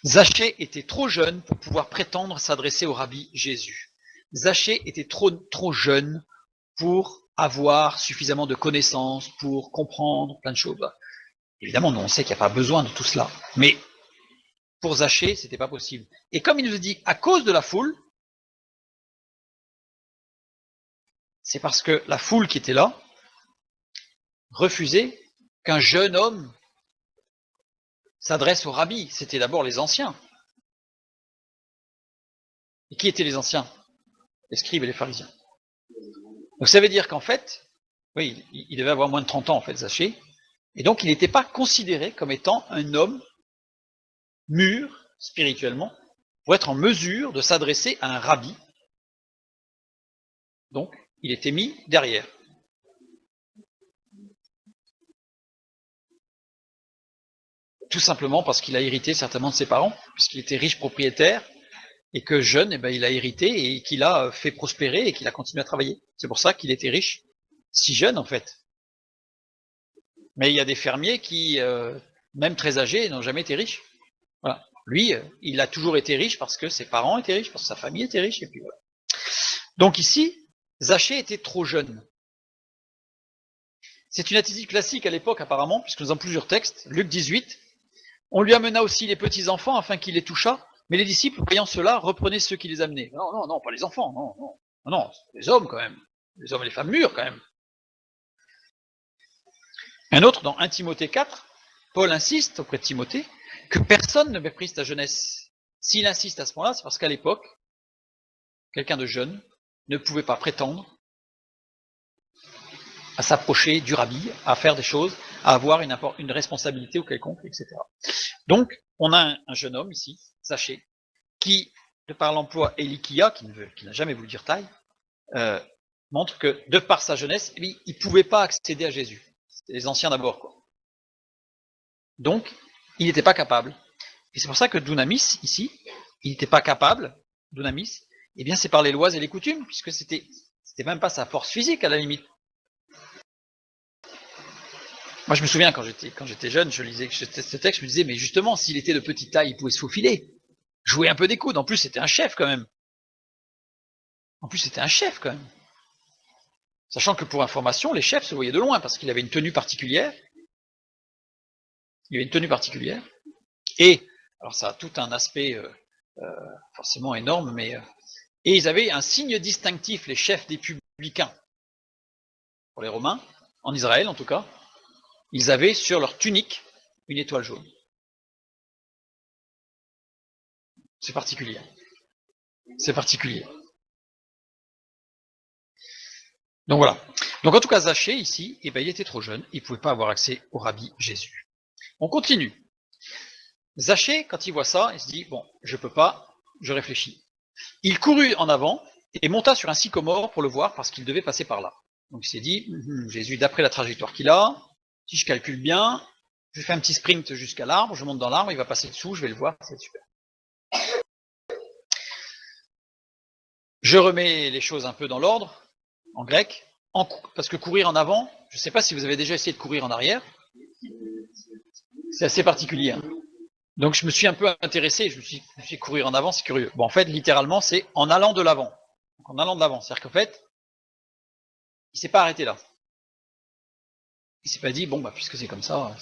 Zachée était trop jeune pour pouvoir prétendre s'adresser au rabbi Jésus. Zachée était trop jeune pour avoir suffisamment de connaissances, pour comprendre plein de choses. Évidemment, nous, on sait qu'il n'y a pas besoin de tout cela. Mais pour Zachée, c'était pas possible. Et comme il nous dit, à cause de la foule, c'est parce que la foule qui était là refusait qu'un jeune homme s'adresse au rabbi. C'était d'abord les anciens. Et qui étaient les anciens? Les scribes et les pharisiens. Donc ça veut dire qu'en fait, oui, il devait avoir moins de 30 ans, en fait, Zachée, et donc il n'était pas considéré comme étant un homme mûr, spirituellement, pour être en mesure de s'adresser à un rabbi. Donc, il était mis derrière. Tout simplement parce qu'il a hérité certainement de ses parents, puisqu'il était riche propriétaire, et que jeune, il a hérité et qu'il a fait prospérer et qu'il a continué à travailler. C'est pour ça qu'il était riche, si jeune en fait. Mais il y a des fermiers qui, même très âgés, n'ont jamais été riches. Voilà. Lui, il a toujours été riche parce que ses parents étaient riches, parce que sa famille était riche, et puis voilà. Donc ici, Zachée était trop jeune. C'est une attitude classique à l'époque apparemment, puisque nous avons plusieurs textes. Luc 18, on lui amena aussi les petits-enfants afin qu'il les touchât, mais les disciples, voyant cela, reprenaient ceux qui les amenaient. Non, non, non, pas les enfants, non, non, non, non, les hommes quand même, les hommes et les femmes mûres quand même. Un autre, dans 1 Timothée 4, Paul insiste auprès de Timothée que personne ne méprise ta jeunesse. S'il insiste à ce point-là, c'est parce qu'à l'époque, quelqu'un de jeune ne pouvait pas prétendre à s'approcher du rabbi, à faire des choses, à avoir une responsabilité ou quelconque, etc. Donc, on a un jeune homme ici, Zachée, qui, de par l'emploi Elikia, qui n'a jamais voulu dire taille, montre que, de par sa jeunesse, il ne pouvait pas accéder à Jésus. C'était les anciens d'abord, quoi. Donc, il n'était pas capable. Et c'est pour ça que Dunamis, ici, il n'était pas capable, Dunamis, eh bien c'est par les lois et les coutumes, puisque c'était même pas sa force physique à la limite. Moi je me souviens quand j'étais jeune, je lisais ce texte, je me disais, mais justement, s'il était de petite taille, il pouvait se faufiler, jouer un peu des coudes, en plus c'était un chef quand même. Sachant que pour information, les chefs se voyaient de loin, parce qu'il avait une tenue particulière. Et, alors ça a tout un aspect forcément énorme, mais... et ils avaient un signe distinctif, les chefs des publicains. Pour les Romains, en Israël en tout cas, ils avaient sur leur tunique une étoile jaune. C'est particulier. Donc voilà. Donc en tout cas, Zachée, ici, eh ben, il était trop jeune, il ne pouvait pas avoir accès au rabbi Jésus. On continue. Zachée, quand il voit ça, il se dit, bon, je peux pas, je réfléchis. Il courut en avant et monta sur un sycomore pour le voir parce qu'il devait passer par là. Donc il s'est dit, Jésus, d'après la trajectoire qu'il a, si je calcule bien, je fais un petit sprint jusqu'à l'arbre, je monte dans l'arbre, il va passer dessous, je vais le voir, c'est super. Je remets les choses un peu dans l'ordre, en grec, parce que courir en avant, je ne sais pas si vous avez déjà essayé de courir en arrière, c'est assez particulier. Hein. Donc je me suis un peu intéressé, je me suis dit courir en avant, c'est curieux. Bon, en fait, littéralement, c'est en allant de l'avant. En allant de l'avant, c'est-à-dire qu'en fait, il s'est pas arrêté là. Il s'est pas dit, bon, bah, puisque c'est comme ça,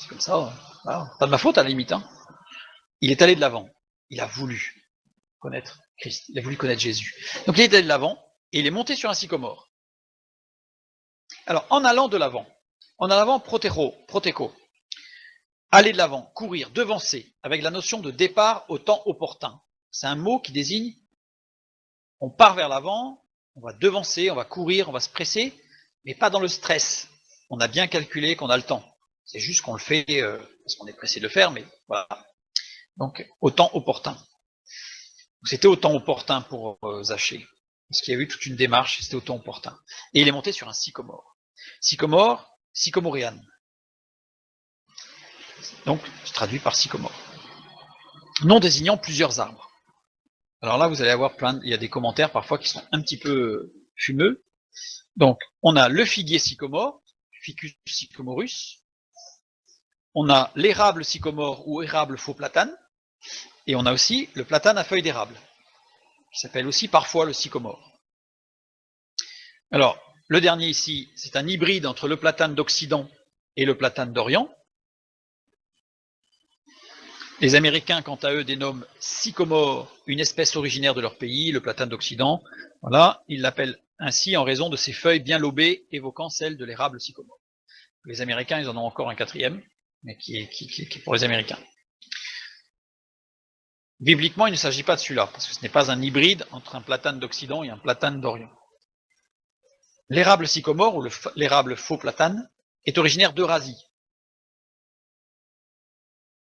voilà. Pas de ma faute à la limite. Hein. Il est allé de l'avant. Il a voulu connaître Christ. Il a voulu connaître Jésus. Donc il est allé de l'avant et il est monté sur un sycomore. Alors, en allant de l'avant, protéco, aller de l'avant, courir, devancer, avec la notion de départ au temps opportun. C'est un mot qui désigne, on part vers l'avant, on va devancer, on va courir, on va se presser, mais pas dans le stress. On a bien calculé qu'on a le temps. C'est juste qu'on le fait parce qu'on est pressé de le faire, mais voilà. Donc, au temps opportun. C'était au temps opportun pour Zachée, parce qu'il y a eu toute une démarche, c'était au temps opportun. Et il est monté sur un sycomore. Sycomorean. Donc, c'est traduit par sycomore. Nom désignant plusieurs arbres. Alors là, vous allez avoir il y a des commentaires parfois qui sont un petit peu fumeux. Donc, on a le figuier sycomore, Ficus sycomorus. On a l'érable sycomore ou érable faux platane. Et on a aussi le platane à feuilles d'érable, qui s'appelle aussi parfois le sycomore. Alors, le dernier ici, c'est un hybride entre le platane d'Occident et le platane d'Orient. Les Américains, quant à eux, dénomment sycomore une espèce originaire de leur pays, le platane d'Occident. Voilà, ils l'appellent ainsi en raison de ses feuilles bien lobées, évoquant celles de l'érable sycomore. Les Américains, ils en ont encore un quatrième, mais qui est pour les Américains. Bibliquement, il ne s'agit pas de celui-là, parce que ce n'est pas un hybride entre un platane d'Occident et un platane d'Orient. L'érable sycomore, ou l'érable faux platane, est originaire d'Eurasie.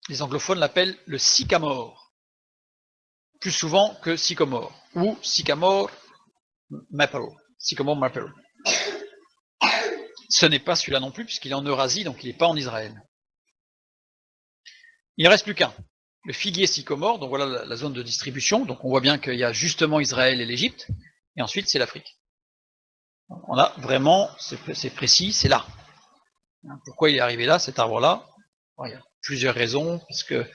Les anglophones l'appellent le sycamore, plus souvent que sycomore, ou sycamore maple. Sycamore maple. Ce n'est pas celui-là non plus, puisqu'il est en Eurasie, donc il n'est pas en Israël. Il ne reste plus qu'un, le figuier sycomore, donc voilà la zone de distribution, donc on voit bien qu'il y a justement Israël et l'Égypte, et ensuite c'est l'Afrique. On a vraiment, c'est précis, c'est là. Pourquoi il est arrivé là, cet arbre-là? Il y a plusieurs raisons, parce que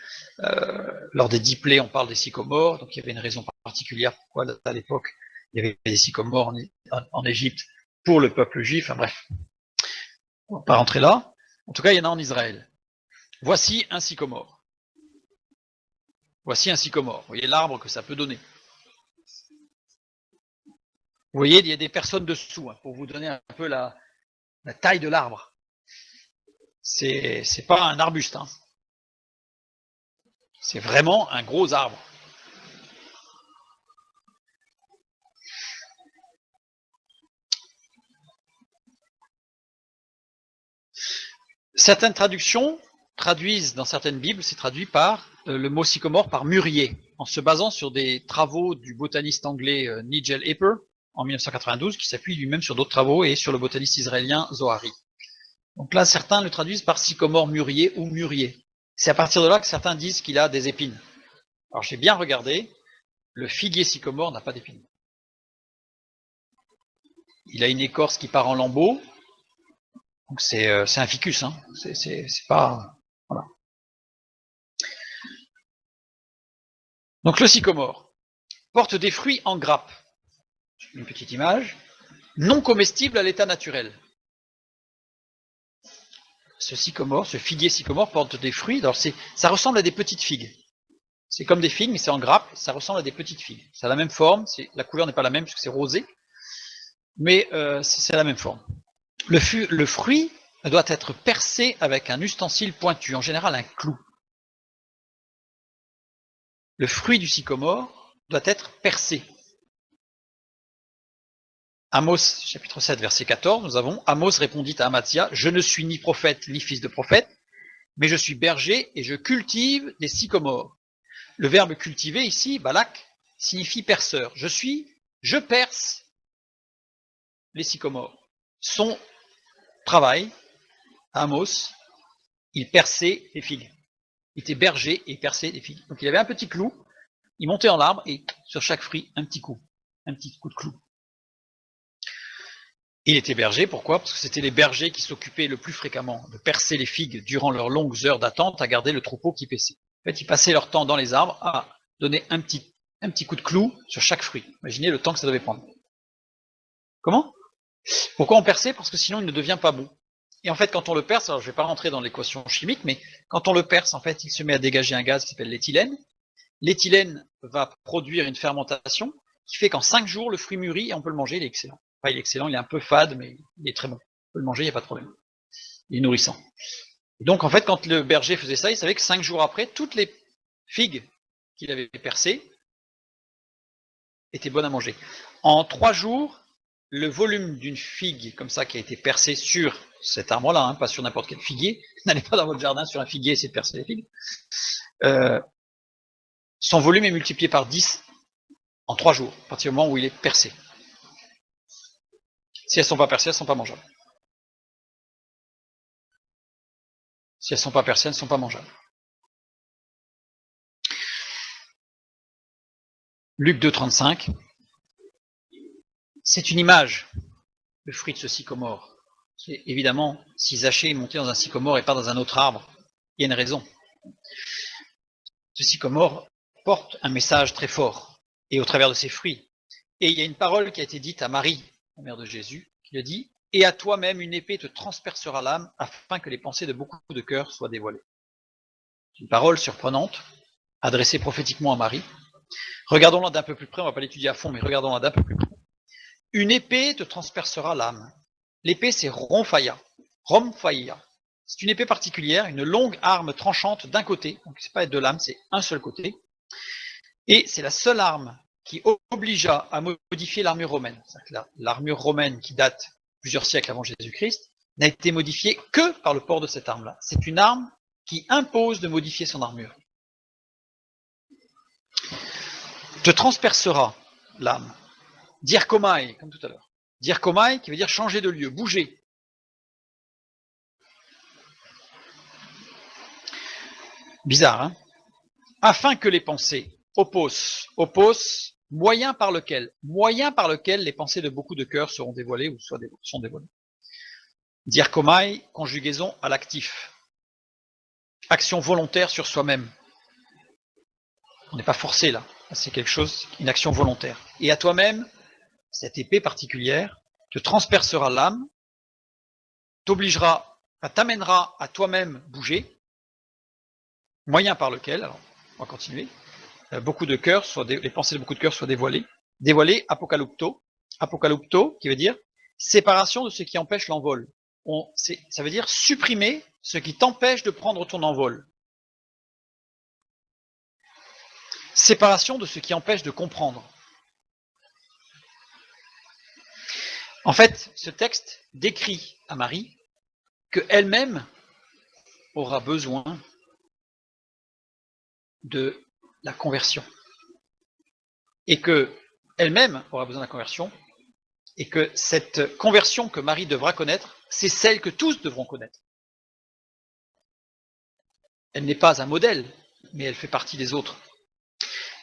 lors des diplées, on parle des sycomores, donc il y avait une raison particulière pourquoi à l'époque il y avait des sycomores en Égypte pour le peuple juif, enfin bref. On va pas rentrer là. En tout cas, il y en a en Israël. Voici un sycomore. Voici un sycomore. Vous voyez l'arbre que ça peut donner. Vous voyez, il y a des personnes dessous, hein, pour vous donner un peu la taille de l'arbre. C'est pas un arbuste, hein. C'est vraiment un gros arbre. Certaines traductions traduisent, dans certaines Bibles, c'est traduit par le mot sycomore par mûrier, en se basant sur des travaux du botaniste anglais Nigel Harper en 1992, qui s'appuie lui-même sur d'autres travaux et sur le botaniste israélien Zohari. Donc là, certains le traduisent par sycomore mûrier ou mûrier. C'est à partir de là que certains disent qu'il a des épines. Alors j'ai bien regardé, le figuier sycomore n'a pas d'épines. Il a une écorce qui part en lambeaux, donc c'est un ficus, hein. C'est pas... Voilà. Donc le sycomore porte des fruits en grappe. Une petite image. Non comestible à l'état naturel. Ce sycomore, ce figuier sycomore porte des fruits. Alors ça ressemble à des petites figues. C'est comme des figues, mais c'est en grappe. Ça ressemble à des petites figues. Ça a la même forme. La couleur n'est pas la même puisque c'est rosé, mais c'est la même forme. Le fruit doit être percé avec un ustensile pointu, en général un clou. Le fruit du sycomore doit être percé. Amos, chapitre 7, verset 14, nous avons « Amos répondit à Amatzia, « Je ne suis ni prophète ni fils de prophète, mais je suis berger et je cultive des sycomores. » Le verbe cultiver ici, balak, signifie perceur. Je perce les sycomores. Son travail, Amos, il perçait les figues. Il était berger et il perçait les figues. Donc il avait un petit clou, il montait en l'arbre et sur chaque fruit, un petit coup de clou. Il était berger, pourquoi? Parce que c'était les bergers qui s'occupaient le plus fréquemment de percer les figues durant leurs longues heures d'attente à garder le troupeau qui paissait. En fait, ils passaient leur temps dans les arbres à donner un petit coup de clou sur chaque fruit. Imaginez le temps que ça devait prendre. Comment? Pourquoi on perçait? Parce que sinon il ne devient pas bon. Et en fait, quand on le perce, alors je ne vais pas rentrer dans l'équation chimique, mais quand on le perce, en fait, il se met à dégager un gaz qui s'appelle l'éthylène. L'éthylène va produire une fermentation qui fait qu'en 5 jours, le fruit mûrit et on peut le manger, il est excellent. Enfin, il est excellent, il est un peu fade, mais il est très bon. On peut le manger, il n'y a pas de problème. Il est nourrissant. Et donc, en fait, quand le berger faisait ça, il savait que 5 jours après, toutes les figues qu'il avait percées étaient bonnes à manger. En 3 jours, le volume d'une figue comme ça qui a été percée sur cet arbre-là, hein, pas sur n'importe quel figuier, n'allez pas dans votre jardin sur un figuier et essayez de percer les figues, son volume est multiplié par 10 en 3 jours, à partir du moment où il est percé. Si elles ne sont pas percées, elles ne sont pas mangeables. Si elles ne sont pas percées, elles ne sont pas mangeables. Luc 2,35. C'est une image, le fruit de ce sycomore. C'est évidemment, si Zachée est monté dans un sycomore et pas dans un autre arbre, il y a une raison. Ce sycomore porte un message très fort, et au travers de ses fruits. Et il y a une parole qui a été dite à Marie, la mère de Jésus, qui le dit « Et à toi-même une épée te transpercera l'âme, afin que les pensées de beaucoup de cœurs soient dévoilées. » Une parole surprenante, adressée prophétiquement à Marie. Regardons-la d'un peu plus près, on ne va pas l'étudier à fond, mais regardons-la d'un peu plus près. Une épée te transpercera l'âme. L'épée, c'est Romphaya. Romphaya. C'est une épée particulière, une longue arme tranchante d'un côté, donc c'est pas de lame, c'est un seul côté. Et c'est la seule arme qui obligea à modifier l'armure romaine. L'armure romaine qui date plusieurs siècles avant Jésus-Christ n'a été modifiée que par le port de cette arme-là. C'est une arme qui impose de modifier son armure. Te transpercera l'âme. Dirkomai, comme tout à l'heure. Dirkomai qui veut dire changer de lieu, bouger. Bizarre, hein? Afin que les pensées, opos, moyen par lequel les pensées de beaucoup de cœurs seront dévoilées ou sont dévoilées. Dirkomai, conjugaison à l'actif. Action volontaire sur soi-même. On n'est pas forcé là, c'est quelque chose, une action volontaire. Et à toi-même, cette épée particulière te transpercera l'âme t'amènera à toi-même bouger, moyen par lequel, alors on va continuer, beaucoup de cœurs les pensées de beaucoup de cœurs soient dévoilées. Dévoilées, apocalypto, qui veut dire séparation de ce qui empêche l'envol. Ça veut dire supprimer ce qui t'empêche de prendre ton envol. Séparation de ce qui empêche de comprendre. En fait, ce texte décrit à Marie qu'elle-même aura besoin de la conversion. Et qu'elle-même aura besoin de la conversion, et que cette conversion que Marie devra connaître, c'est celle que tous devront connaître. Elle n'est pas un modèle, mais elle fait partie des autres.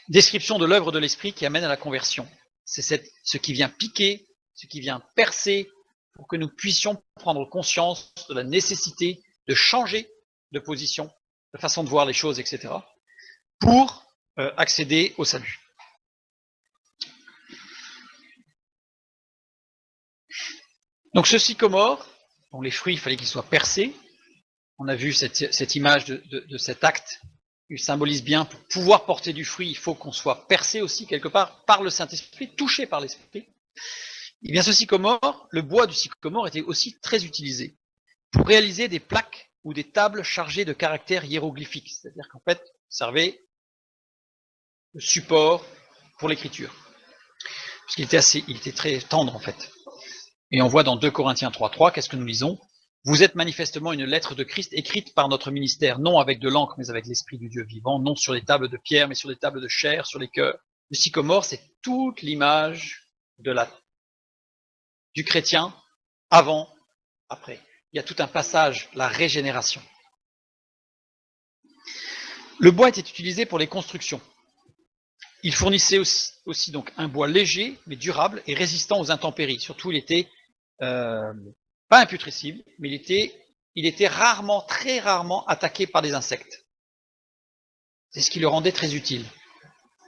Description de l'œuvre de l'Esprit qui amène à la conversion. C'est ce qui vient piquer, ce qui vient percer, pour que nous puissions prendre conscience de la nécessité de changer de position, de façon de voir les choses, etc., pour accéder au salut. Donc ce sycomore, dont les fruits, il fallait qu'ils soient percés. On a vu cette image de cet acte. Il symbolise bien, pour pouvoir porter du fruit, il faut qu'on soit percé aussi quelque part par le Saint-Esprit, touché par l'Esprit. Et bien ce sycomore, le bois du sycomore était aussi très utilisé pour réaliser des plaques ou des tables chargées de caractères hiéroglyphiques. C'est-à-dire qu'en fait, ça servait de support pour l'écriture. Parce qu'il était très tendre en fait. Et on voit dans 2 Corinthiens 3.3, qu'est-ce que nous lisons? Vous êtes manifestement une lettre de Christ écrite par notre ministère, non avec de l'encre, mais avec l'Esprit du Dieu vivant, non sur les tables de pierre, mais sur les tables de chair, sur les cœurs. Le sycomore, c'est toute l'image du chrétien, avant, après. Il y a tout un passage, la régénération. Le bois était utilisé pour les constructions. Il fournissait aussi donc un bois léger, mais durable et résistant aux intempéries. Surtout, il était pas imputrescible, mais il était rarement, très rarement attaqué par des insectes. C'est ce qui le rendait très utile.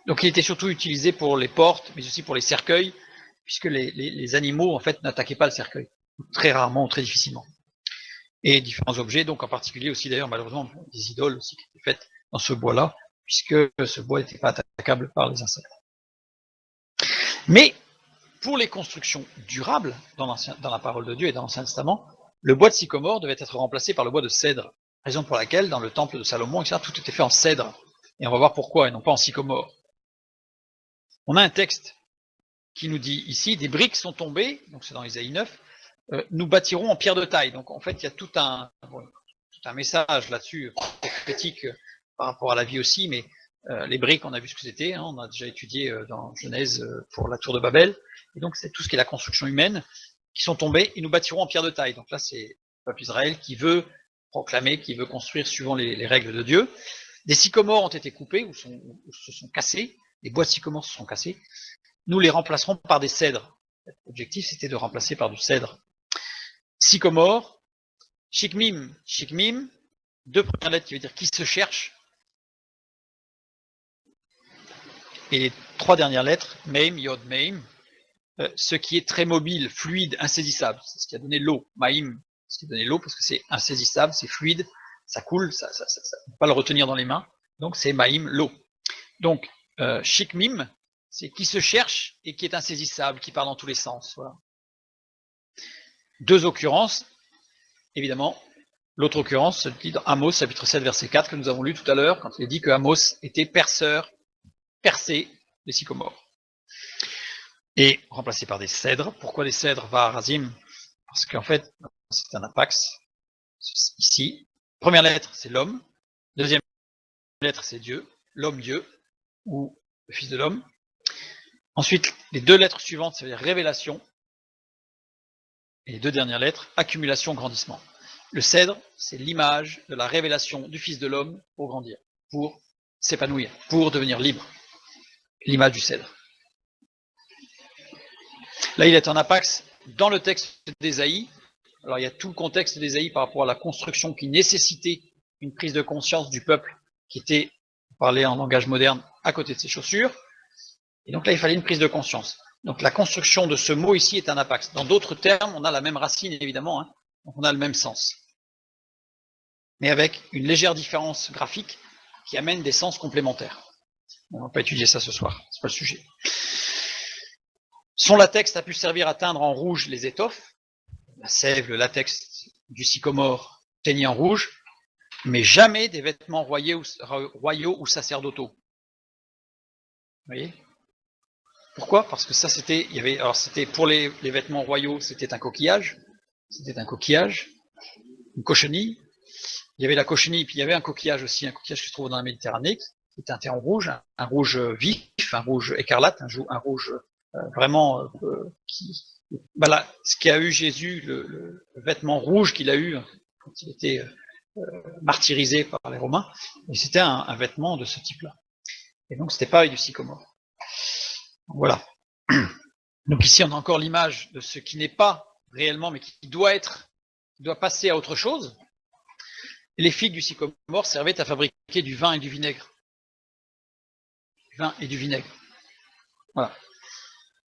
Donc il était surtout utilisé pour les portes, mais aussi pour les cercueils, puisque les animaux en fait n'attaquaient pas le cercueil, très rarement ou très difficilement. Et différents objets, donc en particulier aussi d'ailleurs malheureusement des idoles aussi qui étaient faites dans ce bois-là, puisque ce bois n'était pas attaquable par les insectes. Mais pour les constructions durables dans la parole de Dieu et dans l'Ancien Testament, le bois de sycomore devait être remplacé par le bois de cèdre, raison pour laquelle dans le temple de Salomon, etc., tout était fait en cèdre. Et on va voir pourquoi, et non pas en sycomore. On a un texte qui nous dit ici, des briques sont tombées, donc c'est dans Isaïe 9, nous bâtirons en pierre de taille. Donc en fait, il y a tout un message là-dessus, critique par rapport à la vie aussi, mais les briques, on a vu ce que c'était, hein, on a déjà étudié dans Genèse pour la tour de Babel, et donc c'est tout ce qui est la construction humaine, qui sont tombés, et nous bâtirons en pierre de taille. Donc là, c'est le peuple Israël qui veut proclamer, qui veut construire suivant les règles de Dieu. Des sycomores ont été coupés, ou se sont cassés, les bois de sycomore se sont cassés, nous les remplacerons par des cèdres. L'objectif, c'était de remplacer par du cèdre. Sycomore, shikmim, shikmim, 2 premières lettres qui veut dire qui se cherche, et les 3 dernières lettres, Meim, Yod, Meim, ce qui est très mobile, fluide, insaisissable. C'est ce qui a donné l'eau. Maïm, ce qui a donné l'eau, parce que c'est insaisissable, c'est fluide, ça coule, on ne peut pas le retenir dans les mains. Donc c'est Maïm, l'eau. Donc, Shikmim, c'est qui se cherche et qui est insaisissable, qui part dans tous les sens. Voilà. 2 occurrences, évidemment. L'autre occurrence, celle-ci dans Amos, chapitre 7, verset 4, que nous avons lu tout à l'heure, quand il est dit que Amos était percé des sycomores. Et remplacé par des cèdres. Pourquoi des cèdres, va Razim? Parce qu'en fait, c'est un apax. Ici, première lettre, c'est l'homme. Deuxième lettre, c'est Dieu. L'homme-Dieu, ou le Fils de l'homme. Ensuite, les 2 lettres suivantes, ça veut dire révélation. Et les 2 dernières lettres, accumulation, grandissement. Le cèdre, c'est l'image de la révélation du Fils de l'homme pour grandir, pour s'épanouir, pour devenir libre. L'image du cèdre. Là, il est en apax dans le texte d'Ésaïe. Alors, il y a tout le contexte d'Ésaïe par rapport à la construction qui nécessitait une prise de conscience du peuple qui était, parlé en langage moderne, à côté de ses chaussures. Et donc là, il fallait une prise de conscience. Donc la construction de ce mot ici est un apax. Dans d'autres termes, on a la même racine, évidemment, hein, Donc on a le même sens, mais avec une légère différence graphique qui amène des sens complémentaires. On ne va pas étudier ça ce soir, c'est pas le sujet. Son latex a pu servir à teindre en rouge les étoffes, la sève, le latex du sycomore teigné en rouge, mais jamais des vêtements royaux ou sacerdotaux. Vous voyez? Pourquoi? Parce que ça, c'était, c'était pour les vêtements royaux, c'était un coquillage, une cochenille. Il y avait la cochenille, puis il y avait un coquillage aussi, un coquillage qui se trouve dans la Méditerranée, qui était teint en rouge, un rouge vif, un rouge écarlate, un rouge vraiment voilà, ce qu'a eu Jésus, le vêtement rouge qu'il a eu quand il était martyrisé par les Romains, et c'était un vêtement de ce type-là. Et donc c'était pas avec du sycomore. Voilà. Donc ici on a encore l'image de ce qui n'est pas réellement, mais qui doit passer à autre chose. Les figues du sycomore servaient à fabriquer du vin et du vinaigre. Du vin et du vinaigre. Voilà.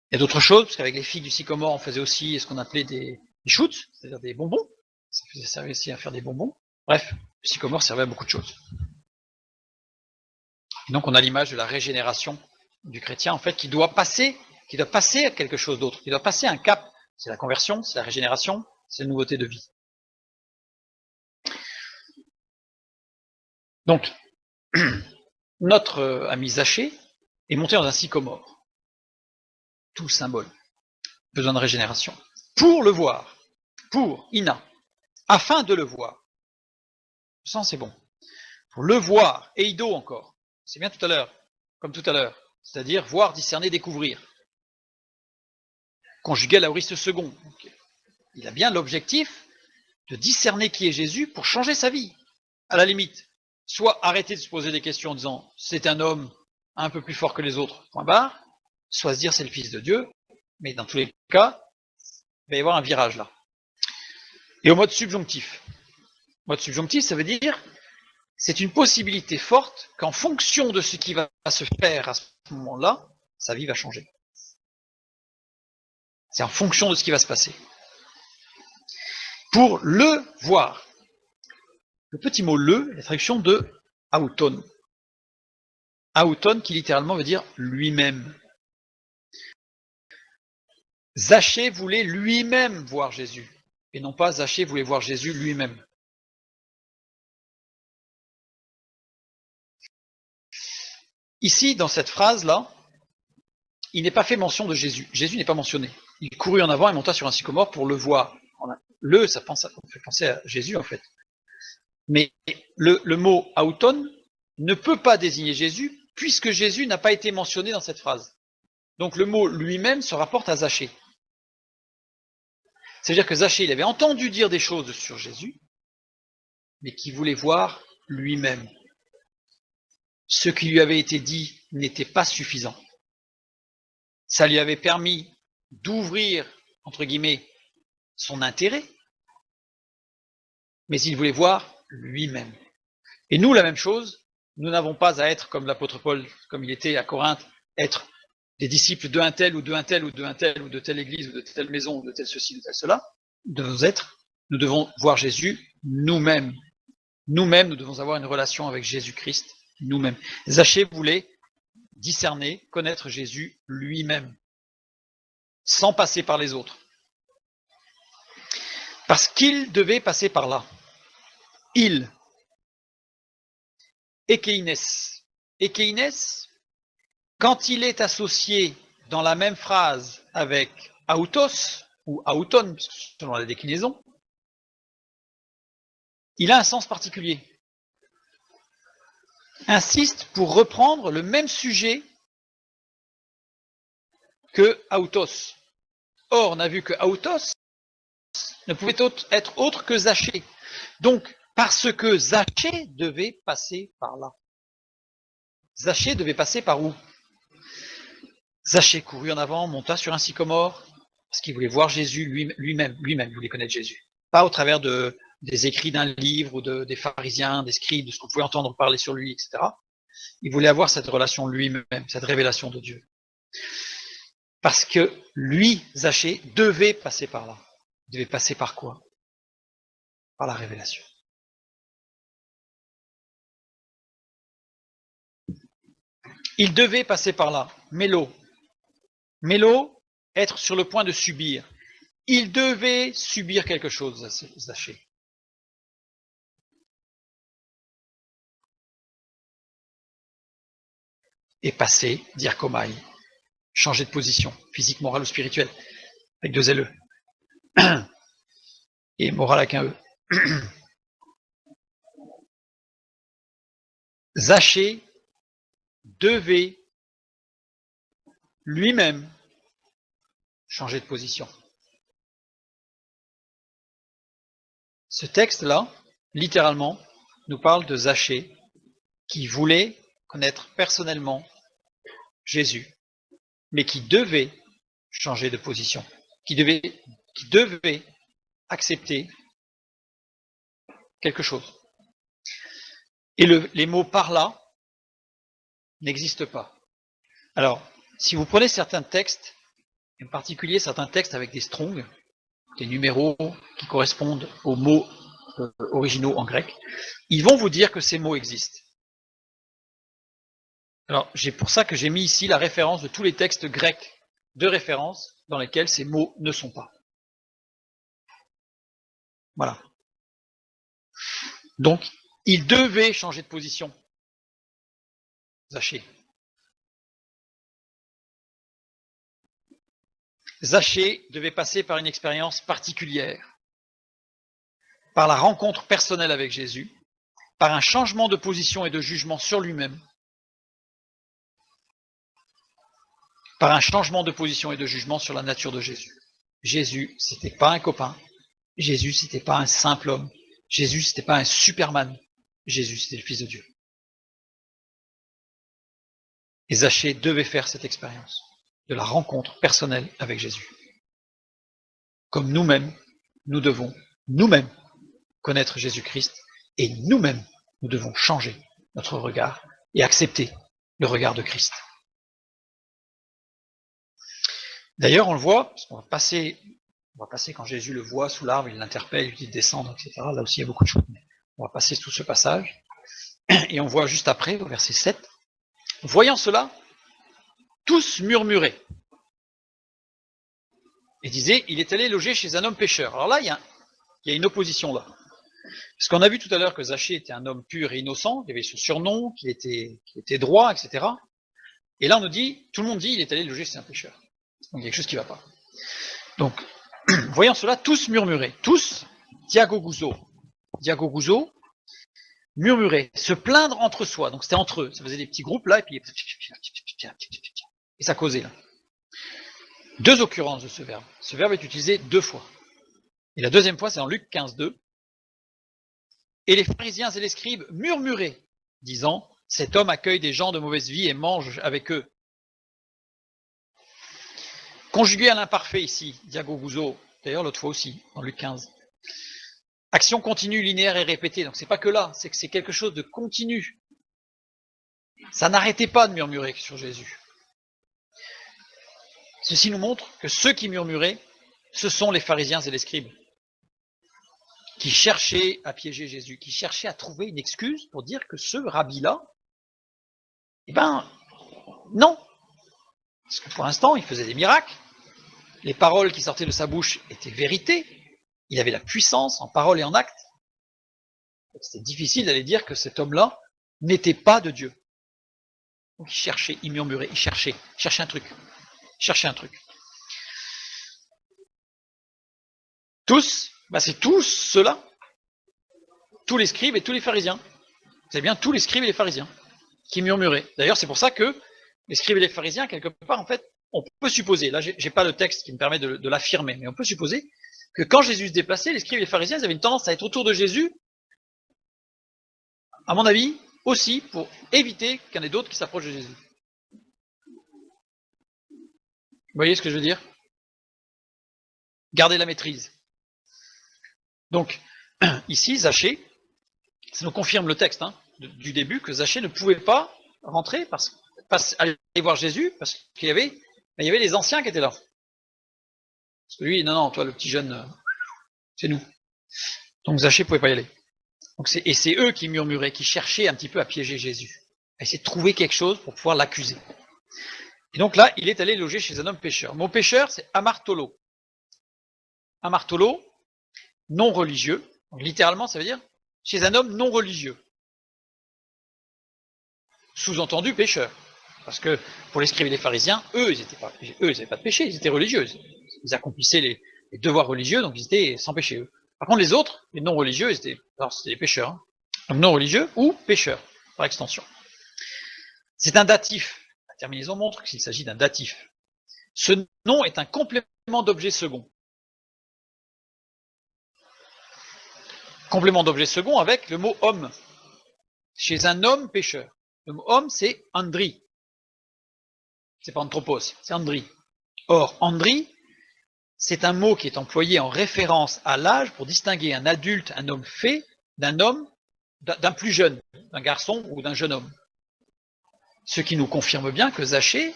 Il y a d'autres choses, parce qu'avec les figues du sycomore, on faisait aussi ce qu'on appelait des shoots, c'est-à-dire des bonbons. Ça servait aussi à faire des bonbons. Bref, le sycomore servait à beaucoup de choses. Et donc on a l'image de la régénération du chrétien, en fait, qui doit passer à quelque chose d'autre, qui doit passer un cap. C'est la conversion, c'est la régénération, c'est la nouveauté de vie. Donc, notre ami Zachée est monté dans un sycomore. Tout symbole. Besoin de régénération. Pour le voir. Pour Ina. Afin de le voir. Le sens c'est bon. Pour le voir. Eido encore. C'est bien tout à l'heure. Comme tout à l'heure. C'est-à-dire voir, discerner, découvrir. Conjugué à l'aoriste second. Donc, il a bien l'objectif de discerner qui est Jésus pour changer sa vie. À la limite. Soit arrêter de se poser des questions en disant c'est un homme un peu plus fort que les autres, point barre. Soit se dire c'est le Fils de Dieu. Mais dans tous les cas, il va y avoir un virage là. Et au mode subjonctif. Mode subjonctif, ça veut dire c'est une possibilité forte qu'en fonction de ce qui va se faire à ce moment-là, sa vie va changer. C'est en fonction de ce qui va se passer. Pour le voir. Le petit mot le, la traduction de auton. Auton qui littéralement veut dire lui-même. Zachée voulait lui-même voir Jésus. Et non pas Zachée voulait voir Jésus lui-même. Ici, dans cette phrase-là, il n'est pas fait mention de Jésus. Jésus n'est pas mentionné. Il courut en avant et monta sur un sycomore pour le voir. Le, ça fait penser à Jésus en fait. Mais le mot auton ne peut pas désigner Jésus puisque Jésus n'a pas été mentionné dans cette phrase. Donc le mot lui-même se rapporte à Zachée. C'est-à-dire que Zachée, il avait entendu dire des choses sur Jésus, mais qu'il voulait voir lui-même. Ce qui lui avait été dit n'était pas suffisant. Ça lui avait permis d'ouvrir, entre guillemets, son intérêt, mais il voulait voir lui-même. Et nous, la même chose, nous n'avons pas à être comme l'apôtre Paul, comme il était à Corinthe, être des disciples de un tel ou de un tel ou de un tel ou de telle église ou de telle maison ou de tel ceci ou de tel cela. Nous devons voir Jésus nous-mêmes. Nous-mêmes, nous devons avoir une relation avec Jésus-Christ nous-mêmes. Zachée voulait discerner, connaître Jésus lui-même, sans passer par les autres. Parce qu'il devait passer par là. Il. Ekeines. Ekeines, quand il est associé dans la même phrase avec autos, ou auton, selon la déclinaison, il a un sens particulier. Insiste pour reprendre le même sujet que autos. Or, on a vu que autos ne pouvait être autre que Zachée. Donc, parce que Zachée devait passer par là. Zachée devait passer par où? Zachée courut en avant, monta sur un sycomore, parce qu'il voulait voir Jésus lui-même, il voulait connaître Jésus. Pas au travers des écrits d'un livre ou des pharisiens, des scribes, de ce qu'on pouvait entendre parler sur lui, etc. Il voulait avoir cette relation lui-même, cette révélation de Dieu. Parce que lui, Zachée, devait passer par là. Il devait passer par quoi? par la révélation. Il devait passer par là. Mélo, être sur le point de subir. Il devait subir quelque chose, Zachée. Et passer, dire Komaï, changer de position, physique, morale ou spirituelle, avec 2 LE. Et morale avec un E. Zachée devait lui-même changer de position. Ce texte-là, littéralement, nous parle de Zachée qui voulait connaître personnellement Jésus, mais qui devait changer de position, qui devait accepter quelque chose. Et les mots par là n'existent pas. Alors, si vous prenez certains textes, en particulier certains textes avec des strongs, des numéros qui correspondent aux mots originaux en grec, ils vont vous dire que ces mots existent. Alors, c'est pour ça que j'ai mis ici la référence de tous les textes grecs de référence dans lesquels ces mots ne sont pas. Voilà. Donc, il devait changer de position. Zachée. Zachée devait passer par une expérience particulière, par la rencontre personnelle avec Jésus, par un changement de position et de jugement sur lui-même, par un changement de position et de jugement sur la nature de Jésus. Jésus, c'était pas un copain. Jésus, c'était pas un simple homme. Jésus, c'était pas un Superman. Jésus, c'était le Fils de Dieu. Et Zachée devait faire cette expérience de la rencontre personnelle avec Jésus. Comme nous-mêmes, nous devons nous-mêmes connaître Jésus-Christ et nous-mêmes, nous devons changer notre regard et accepter le regard de Christ. D'ailleurs, on le voit, parce qu'on va passer quand Jésus le voit sous l'arbre, il l'interpelle, il dit descendre, etc. Là aussi, il y a beaucoup de choses. On va passer tout ce passage. Et on voit juste après, au verset 7, voyant cela, tous murmuraient. Et disaient, il est allé loger chez un homme pécheur. Alors là, il y a une opposition là. Parce qu'on a vu tout à l'heure que Zachée était un homme pur et innocent, il avait ce surnom, qu'il était droit, etc. Et là, on nous dit, tout le monde dit, il est allé loger chez un pécheur. Donc il y a quelque chose qui ne va pas. Donc, voyant cela, tous murmuraient. Tous, diagoguzo, murmuraient, se plaindre entre soi. Donc c'était entre eux. Ça faisait des petits groupes là, et puis et ça causait là. 2 occurrences de ce verbe. Ce verbe est utilisé 2 fois. Et la deuxième fois, c'est en Luc 15:2. Et les pharisiens et les scribes murmuraient, disant, cet homme accueille des gens de mauvaise vie et mange avec eux. Conjugué à l'imparfait ici, diagoguzo, d'ailleurs l'autre fois aussi, en Luc 15. Action continue, linéaire et répétée. Donc c'est pas que là, c'est que c'est quelque chose de continu. Ça n'arrêtait pas de murmurer sur Jésus. Ceci nous montre que ceux qui murmuraient, ce sont les pharisiens et les scribes, qui cherchaient à piéger Jésus, qui cherchaient à trouver une excuse pour dire que ce rabbi-là, eh ben, non. Parce que pour l'instant, il faisait des miracles, les paroles qui sortaient de sa bouche étaient vérité, il avait la puissance en parole et en acte. C'était difficile d'aller dire que cet homme-là n'était pas de Dieu. Donc il cherchait, il murmurait, il cherchait un truc. Tous, c'est tous ceux-là, tous les scribes et tous les pharisiens. C'est bien tous les scribes et les pharisiens qui murmuraient. D'ailleurs, c'est pour ça que les scribes et les pharisiens, quelque part, en fait, on peut supposer, là j'ai pas le texte qui me permet de l'affirmer, mais on peut supposer que quand Jésus se déplaçait, les scribes et les pharisiens, ils avaient une tendance à être autour de Jésus, à mon avis, aussi pour éviter qu'il y en ait d'autres qui s'approchent de Jésus. Vous voyez ce que je veux dire? Garder la maîtrise. Donc, ici, Zachée, ça nous confirme le texte du début, que Zachée ne pouvait pas rentrer, aller voir Jésus, parce qu'il y avait les anciens qui étaient là. Parce que lui, non, toi, le petit jeune, c'est nous. Donc Zachée ne pouvait pas y aller. Et c'est eux qui murmuraient, qui cherchaient un petit peu à piéger Jésus, à essayer de trouver quelque chose pour pouvoir l'accuser. Et donc là, il est allé loger chez un homme pécheur. Mon pécheur, c'est Amartolo. Amartolo, non religieux. Donc, littéralement, ça veut dire chez un homme non religieux. Sous-entendu pécheur. Parce que pour les scribes et les pharisiens, eux, ils n'avaient pas de péché, ils étaient religieux. Ils accomplissaient les devoirs religieux, donc ils étaient sans péché, eux. Par contre, les autres, les non religieux, c'était des pécheurs. Hein. Donc non religieux ou pécheurs, par extension. C'est un datif. La terminaison montre qu'il s'agit d'un datif. Ce nom est un complément d'objet second. Complément d'objet second avec le mot homme. Chez un homme pécheur. Le mot homme, c'est Andri. C'est pas anthropos, c'est Andri. Or, Andri, c'est un mot qui est employé en référence à l'âge pour distinguer un adulte, un homme fait, d'un plus jeune, d'un garçon ou d'un jeune homme. Ce qui nous confirme bien que Zachée,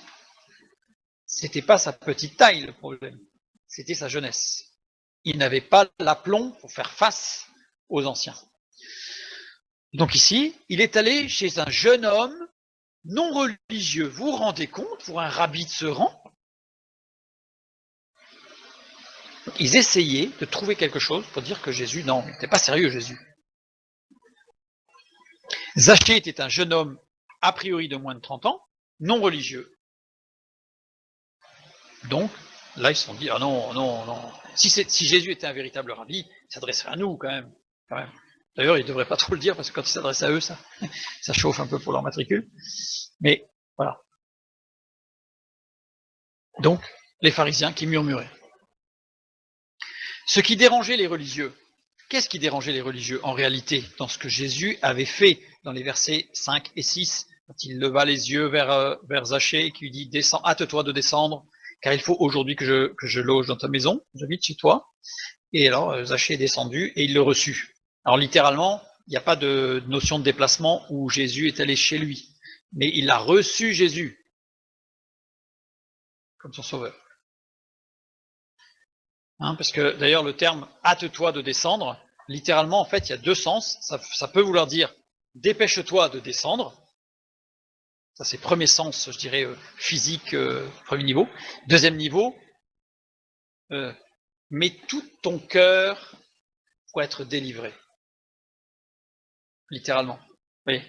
c'était pas sa petite taille le problème, c'était sa jeunesse. Il n'avait pas l'aplomb pour faire face aux anciens. Donc ici, il est allé chez un jeune homme non religieux. Vous vous rendez compte, pour un rabbi de ce rang, ils essayaient de trouver quelque chose pour dire que Jésus, non, il n'était pas sérieux Jésus. Zachée était un jeune homme, a priori de moins de 30 ans, non religieux. Donc, là, ils se sont dit, ah non, non, non. Si Jésus était un véritable rabbi, il s'adresserait à nous quand même. D'ailleurs, il ne devrait pas trop le dire, parce que quand il s'adresse à eux, ça chauffe un peu pour leur matricule. Mais voilà. Donc, les pharisiens qui murmuraient. Ce qui dérangeait les religieux, qu'est-ce qui dérangeait les religieux en réalité dans ce que Jésus avait fait dans les versets 5 et 6, quand il leva les yeux vers Zachée et qui lui dit « Descends, hâte-toi de descendre, car il faut aujourd'hui que je loge dans ta maison, j'habite chez toi. » Et alors Zachée est descendu et il le reçut. Alors littéralement, il n'y a pas de notion de déplacement où Jésus est allé chez lui, mais il a reçu Jésus comme son sauveur. Hein, parce que d'ailleurs le terme « hâte-toi de descendre », littéralement en fait il y a deux sens, ça peut vouloir dire « dépêche-toi de descendre », ça c'est premier sens, je dirais, physique, premier niveau. Deuxième niveau, mets tout ton cœur pour être délivré. Littéralement. Vous voyez,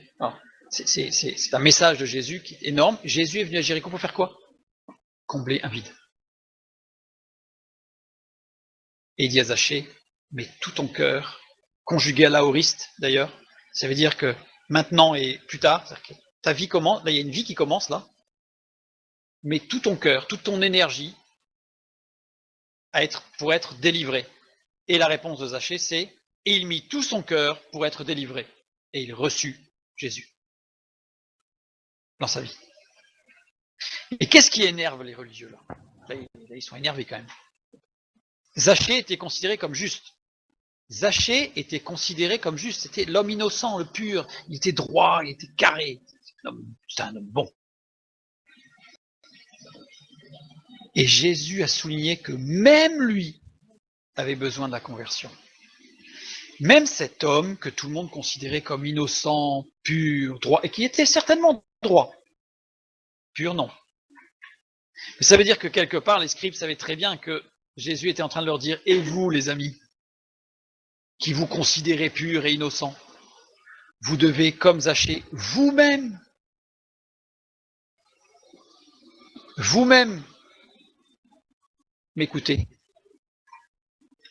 c'est un message de Jésus qui est énorme. Jésus est venu à Jéricho pour faire quoi? Combler un vide. Et il dit à Zachée, mets tout ton cœur, conjugué à l'aoriste d'ailleurs, ça veut dire que maintenant et plus tard, que ta vie commence, là il y a une vie qui commence là, mets tout ton cœur, toute ton énergie pour être délivré. Et la réponse de Zachée c'est, et il mit tout son cœur pour être délivré. Et il reçut Jésus dans sa vie. Et qu'est-ce qui énerve les religieux là, là, ils sont énervés quand même. Zachée était considéré comme juste. Zachée était considéré comme juste. C'était l'homme innocent, le pur. Il était droit, il était carré. C'était un homme bon. Et Jésus a souligné que même lui avait besoin de la conversion. Même cet homme que tout le monde considérait comme innocent, pur, droit, et qui était certainement droit. Pur, non. Mais ça veut dire que quelque part, les scribes savaient très bien que Jésus était en train de leur dire, et vous les amis, qui vous considérez purs et innocents, vous devez, comme Zachée, vous-même, m'écouter.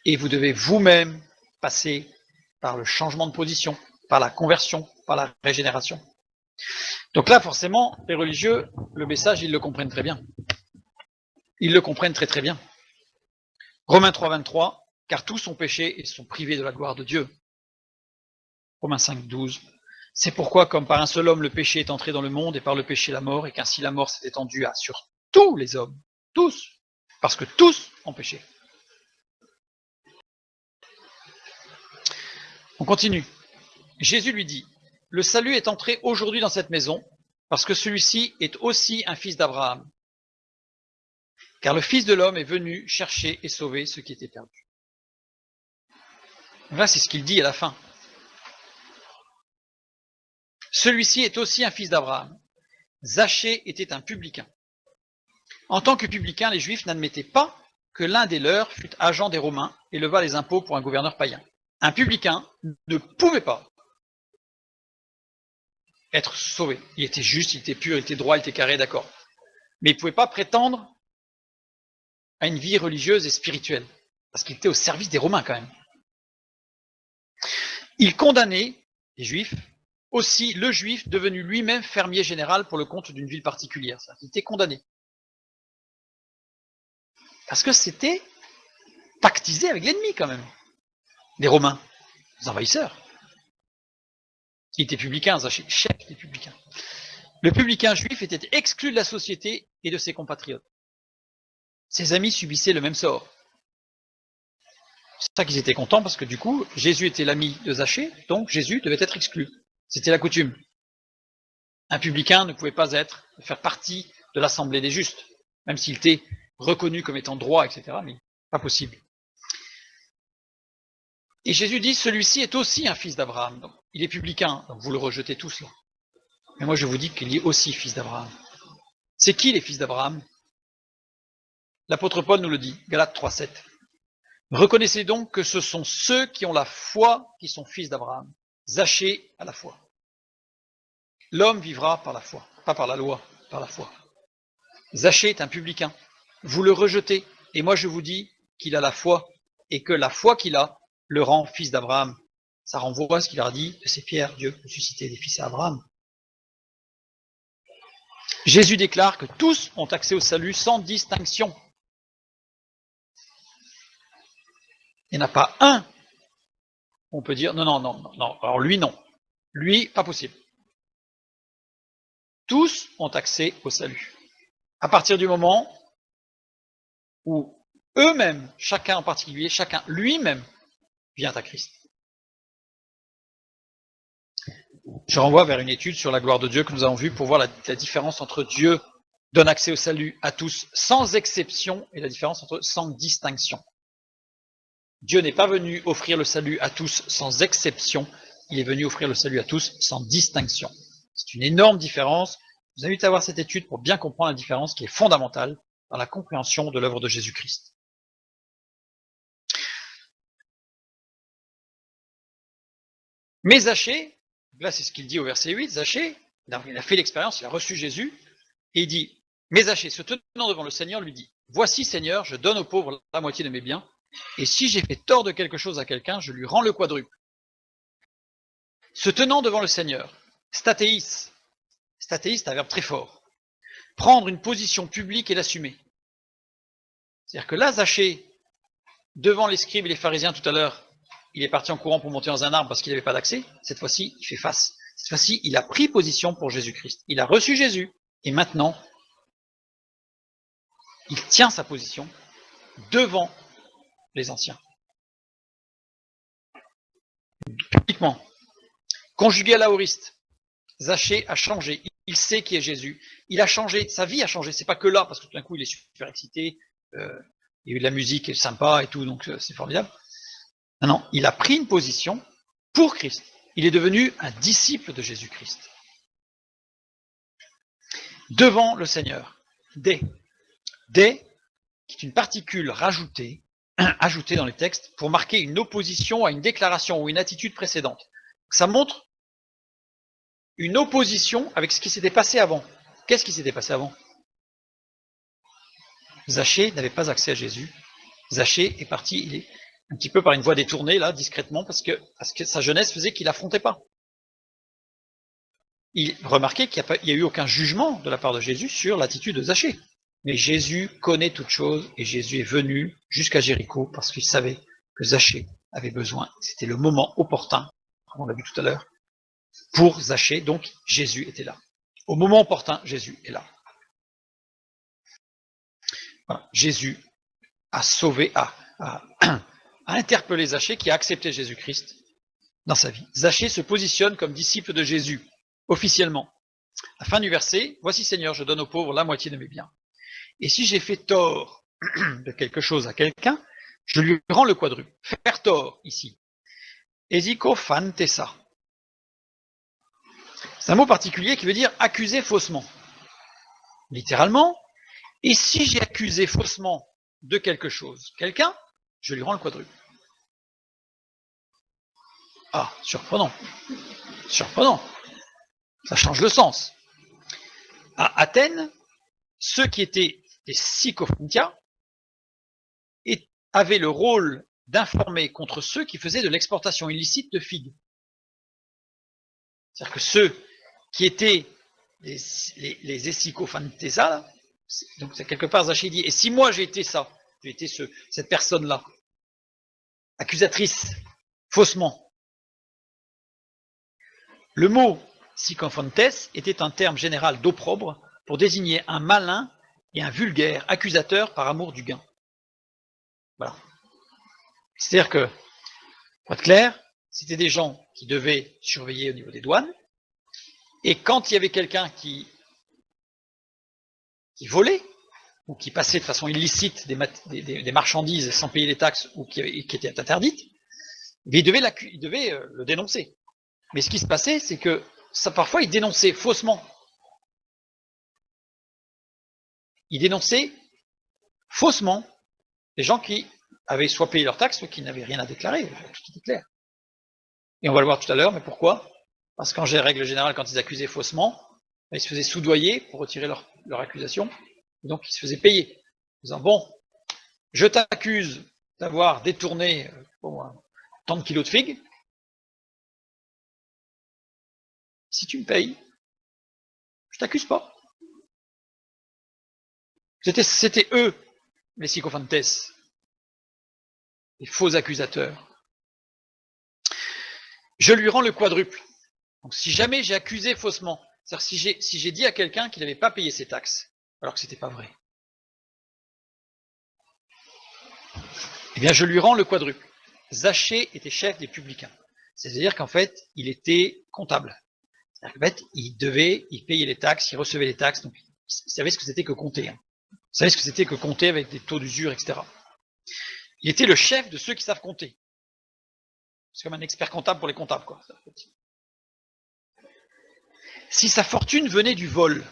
Et vous devez vous-même passer par le changement de position, par la conversion, par la régénération. Donc là, forcément, les religieux, le message, ils le comprennent très bien. Ils le comprennent très très bien. Romains 3, 23, car tous ont péché et sont privés de la gloire de Dieu. Romains 5, 12. C'est pourquoi, comme par un seul homme, le péché est entré dans le monde, et par le péché la mort, et qu'ainsi la mort s'est étendue sur tous les hommes. Tous. Parce que tous ont péché. On continue. Jésus lui dit, le salut est entré aujourd'hui dans cette maison, parce que celui-ci est aussi un fils d'Abraham. Car le Fils de l'homme est venu chercher et sauver ce qui était perdu. Là, c'est ce qu'il dit à la fin. Celui-ci est aussi un fils d'Abraham. Zachée était un publicain. En tant que publicain, les Juifs n'admettaient pas que l'un des leurs fût agent des Romains et levât les impôts pour un gouverneur païen. Un publicain ne pouvait pas être sauvé. Il était juste, il était pur, il était droit, il était carré, d'accord. Mais il ne pouvait pas prétendre à une vie religieuse et spirituelle, parce qu'il était au service des Romains quand même. Il condamnait, les Juifs, aussi le Juif devenu lui-même fermier général pour le compte d'une ville particulière. Il était condamné. Parce que c'était pactisé avec l'ennemi quand même. Les Romains, les envahisseurs. Il était publicain, chef des publicains. Le publicain juif était exclu de la société et de ses compatriotes. Ses amis subissaient le même sort. C'est ça qu'ils étaient contents parce que du coup, Jésus était l'ami de Zachée, donc Jésus devait être exclu. C'était la coutume. Un publicain ne pouvait pas faire partie de l'assemblée des justes, même s'il était reconnu comme étant droit, etc., mais pas possible. Et Jésus dit, celui-ci est aussi un fils d'Abraham. Donc, il est publicain, donc vous le rejetez tous là. Mais moi je vous dis qu'il est aussi fils d'Abraham. C'est qui les fils d'Abraham? L'apôtre Paul nous le dit, Galates 3,7. Reconnaissez donc que ce sont ceux qui ont la foi qui sont fils d'Abraham. Zachée à la foi. L'homme vivra par la foi, pas par la loi, par la foi. Zachée est un publicain. Vous le rejetez, et moi je vous dis qu'il a la foi, et que la foi qu'il a le rend fils d'Abraham. Ça renvoie à ce qu'il a dit, que c'est Pierre, Dieu, peut susciter des fils à Abraham. Jésus déclare que tous ont accès au salut sans distinction. Il n'y en a pas un, on peut dire, non, alors lui non, lui pas possible. Tous ont accès au salut. À partir du moment où eux-mêmes, chacun en particulier, chacun lui-même vient à Christ. Je renvoie vers une étude sur la gloire de Dieu que nous avons vue pour voir la différence entre Dieu donne accès au salut à tous sans exception et la différence entre sans distinction. Dieu n'est pas venu offrir le salut à tous sans exception, il est venu offrir le salut à tous sans distinction. C'est une énorme différence. Je vous invite à voir cette étude pour bien comprendre la différence qui est fondamentale dans la compréhension de l'œuvre de Jésus-Christ. Mais Zachée, là c'est ce qu'il dit au verset 8, Zachée, il a fait l'expérience, il a reçu Jésus, et il dit, mais Zachée, se tenant devant le Seigneur, lui dit, voici Seigneur, je donne aux pauvres la moitié de mes biens, et si j'ai fait tort de quelque chose à quelqu'un, je lui rends le quadruple. Se tenant devant le Seigneur, statéis, c'est un verbe très fort, prendre une position publique et l'assumer. C'est-à-dire que là, Zachée, devant les scribes et les pharisiens tout à l'heure, il est parti en courant pour monter dans un arbre parce qu'il n'avait pas d'accès. Cette fois-ci, il fait face. Cette fois-ci, il a pris position pour Jésus-Christ. Il a reçu Jésus, et maintenant, il tient sa position devant les anciens. Publiquement. Conjugué à l'aoriste, Zachée a changé. Il sait qui est Jésus. Il a changé. Sa vie a changé. C'est pas que là, parce que tout d'un coup, il est super excité. Il y a eu de la musique sympa et tout, donc c'est formidable. Non, il a pris une position pour Christ. Il est devenu un disciple de Jésus-Christ. Devant le Seigneur. Des, qui est une particule rajoutée dans les textes pour marquer une opposition à une déclaration ou une attitude précédente. Ça montre une opposition avec ce qui s'était passé avant. Qu'est-ce qui s'était passé avant? Zachée n'avait pas accès à Jésus. Zachée est parti, il est un petit peu par une voie détournée, là, discrètement, parce que sa jeunesse faisait qu'il affrontait pas. Remarquez qu'il n'y a eu aucun jugement de la part de Jésus sur l'attitude de Zachée. Mais Jésus connaît toutes choses et Jésus est venu jusqu'à Jéricho parce qu'il savait que Zachée avait besoin. C'était le moment opportun, comme on l'a vu tout à l'heure, pour Zachée. Donc Jésus était là. Au moment opportun, Jésus est là. Voilà. Jésus a sauvé, a interpellé Zachée qui a accepté Jésus-Christ dans sa vie. Zachée se positionne comme disciple de Jésus, officiellement. À la fin du verset, voici Seigneur, je donne aux pauvres la moitié de mes biens. Et si j'ai fait tort de quelque chose à quelqu'un, je lui rends le quadruple. Faire tort, ici, Esikophantesa. C'est un mot particulier qui veut dire accuser faussement. Littéralement, et si j'ai accusé faussement de quelque chose, quelqu'un, je lui rends le quadruple. Ah, surprenant. Surprenant. Ça change le sens. À Athènes, ceux qui étaient des sycophantia avaient le rôle d'informer contre ceux qui faisaient de l'exportation illicite de figues. C'est-à-dire que ceux qui étaient les esikophantesa, donc c'est quelque part Zaché dit, et si moi j'ai été ça, j'ai été cette personne-là, accusatrice, faussement. Le mot sycophantes était un terme général d'opprobre pour désigner un malin et un vulgaire accusateur par amour du gain. Voilà. C'est-à-dire que, pour être clair, c'était des gens qui devaient surveiller au niveau des douanes, et quand il y avait quelqu'un qui volait, ou qui passait de façon illicite des marchandises sans payer les taxes, ou qui étaient interdites, il devait le dénoncer. Mais ce qui se passait, c'est que parfois il dénonçait faussement. Il dénonçait faussement les gens qui avaient soit payé leurs taxes, soit qui n'avaient rien à déclarer. Tout était clair. Et on va le voir tout à l'heure, mais pourquoi? Parce qu'en règle générale, quand ils accusaient faussement, ils se faisaient soudoyer pour retirer leur accusation, et donc ils se faisaient payer. En disant, bon, je t'accuse d'avoir détourné tant de kilos de figues, si tu me payes, je t'accuse pas. C'était eux, les sycophantes, les faux accusateurs. Je lui rends le quadruple. Donc si jamais j'ai accusé faussement, c'est-à-dire si j'ai dit à quelqu'un qu'il n'avait pas payé ses taxes, alors que c'était pas vrai, eh bien je lui rends le quadruple. Zaché était chef des publicains. C'est-à-dire qu'en fait, il était comptable. C'est-à-dire qu'en fait, il payait les taxes, il recevait les taxes, donc il savait ce que c'était que compter. Hein. Il savait ce que c'était que compter avec des taux d'usure, etc. Il était le chef de ceux qui savent compter. C'est comme un expert comptable pour les comptables, quoi. Si sa fortune venait du vol,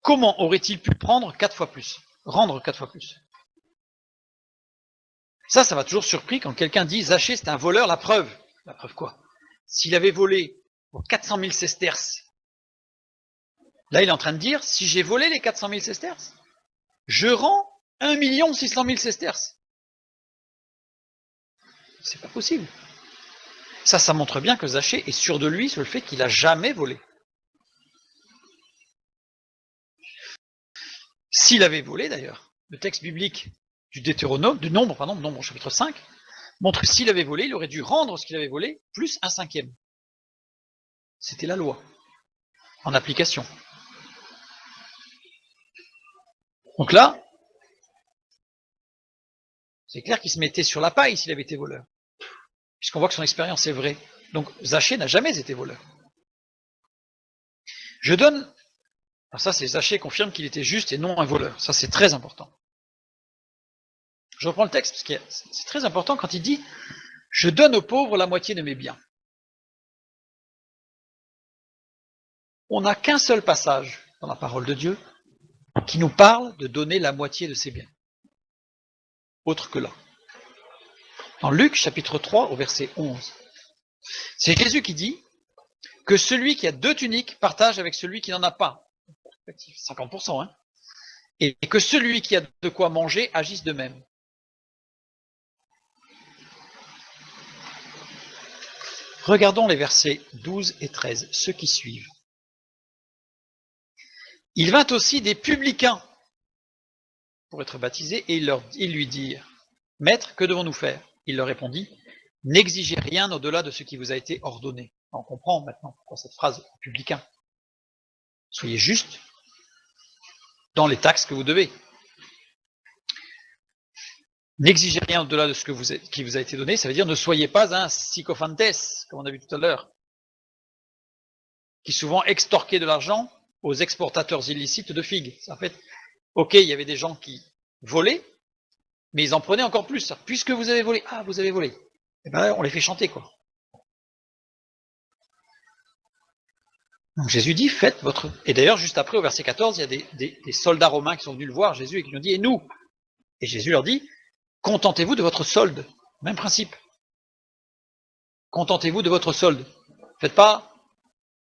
comment aurait-il pu prendre 4 fois plus, rendre 4 fois plus? Ça m'a toujours surpris quand quelqu'un dit Zaché c'est un voleur, la preuve. La preuve quoi? S'il avait volé pour 400 000 sesterces, là il est en train de dire, si j'ai volé les 400 000 sesterces, je rends 1 600 000 sesterces. C'est pas possible. Ça montre bien que Zaché est sûr de lui sur le fait qu'il n'a jamais volé. S'il avait volé d'ailleurs, le texte biblique du Deutéronome, du Nombre chapitre 5, montre que s'il avait volé, il aurait dû rendre ce qu'il avait volé, plus un cinquième. C'était la loi, en application. Donc là, c'est clair qu'il se mettait sur la paille s'il avait été voleur, puisqu'on voit que son expérience est vraie. Donc Zaché n'a jamais été voleur. Je donne, alors ça c'est Zaché confirme qu'il était juste et non un voleur, ça c'est très important. Je reprends le texte, parce que c'est très important quand il dit « Je donne aux pauvres la moitié de mes biens ». On n'a qu'un seul passage dans la parole de Dieu qui nous parle de donner la moitié de ses biens. Autre que là. Dans Luc chapitre 3 au verset 11. C'est Jésus qui dit que celui qui a 2 tuniques partage avec celui qui n'en a pas. 50%, hein. Et que celui qui a de quoi manger agisse de même. Regardons les versets 12 et 13, ceux qui suivent. Il vint aussi des publicains pour être baptisés et ils lui dirent « Maître, que devons-nous faire ?» Il leur répondit « N'exigez rien au-delà de ce qui vous a été ordonné. » On comprend maintenant pourquoi cette phrase « publicain ». Soyez juste dans les taxes que vous devez. N'exigez rien au-delà de ce qui vous a été donné, ça veut dire ne soyez pas un sycophantes, comme on a vu tout à l'heure, qui souvent extorquait de l'argent aux exportateurs illicites de figues. En fait, ok, il y avait des gens qui volaient, mais ils en prenaient encore plus. Puisque vous avez volé, ah, vous avez volé. et ben on les fait chanter, quoi. Donc Jésus dit, faites votre... Et d'ailleurs, juste après, au verset 14, il y a des soldats romains qui sont venus le voir, Jésus, et qui lui ont dit, et nous? Et Jésus leur dit, contentez-vous de votre solde. Même principe. Contentez-vous de votre solde. Faites pas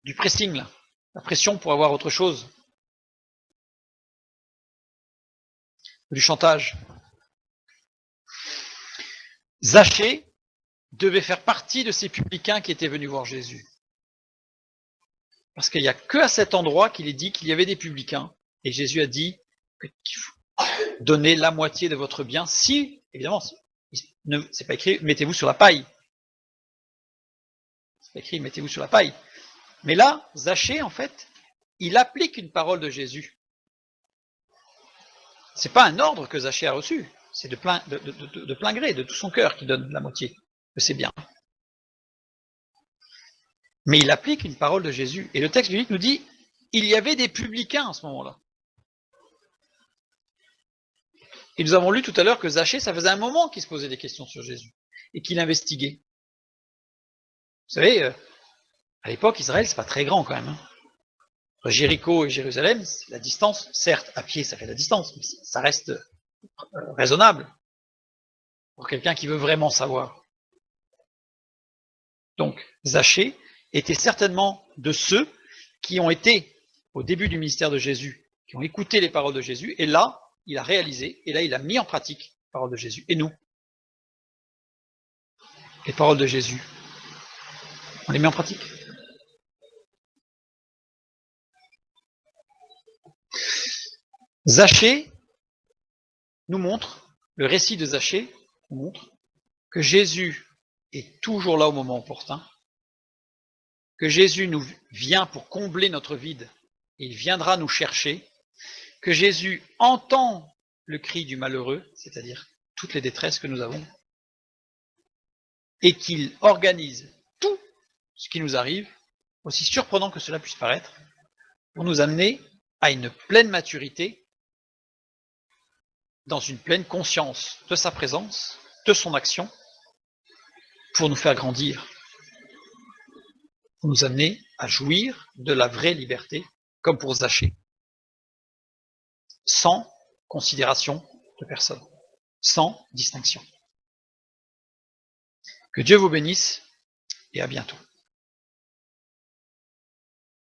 du pressing, là. La pression pour avoir autre chose. Du chantage. Zachée devait faire partie de ces publicains qui étaient venus voir Jésus. Parce qu'il n'y a que à cet endroit qu'il est dit qu'il y avait des publicains. Et Jésus a dit qu'il faut donner la moitié de votre bien si, évidemment, c'est pas écrit mettez-vous sur la paille. C'est pas écrit mettez-vous sur la paille. Mais là, Zachée, en fait, il applique une parole de Jésus. C'est pas un ordre que Zachée a reçu. C'est de plein gré, de tout son cœur, qu'il donne la moitié de ses biens. Mais il applique une parole de Jésus. Et le texte biblique nous dit, il y avait des publicains à ce moment-là. Et nous avons lu tout à l'heure que Zachée, ça faisait un moment qu'il se posait des questions sur Jésus et qu'il investiguait. Vous savez, à l'époque, Israël, c'est pas très grand quand même. Hein. Entre Jéricho et Jérusalem, la distance, certes, à pied, ça fait la distance, mais ça reste raisonnable pour quelqu'un qui veut vraiment savoir. Donc, Zachée était certainement de ceux qui ont été au début du ministère de Jésus, qui ont écouté les paroles de Jésus, et là, il a réalisé, et là, il a mis en pratique les paroles de Jésus. Et nous, les paroles de Jésus, on les met en pratique? Zachée nous montre, le récit de Zachée nous montre que Jésus est toujours là au moment opportun, que Jésus nous vient pour combler notre vide, et il viendra nous chercher, que Jésus entend le cri du malheureux, c'est-à-dire toutes les détresses que nous avons, et qu'il organise tout ce qui nous arrive, aussi surprenant que cela puisse paraître, pour nous amener à une pleine maturité, dans une pleine conscience de sa présence, de son action, pour nous faire grandir, pour nous amener à jouir de la vraie liberté, comme pour Zachée, sans considération de personne, sans distinction. Que Dieu vous bénisse et à bientôt.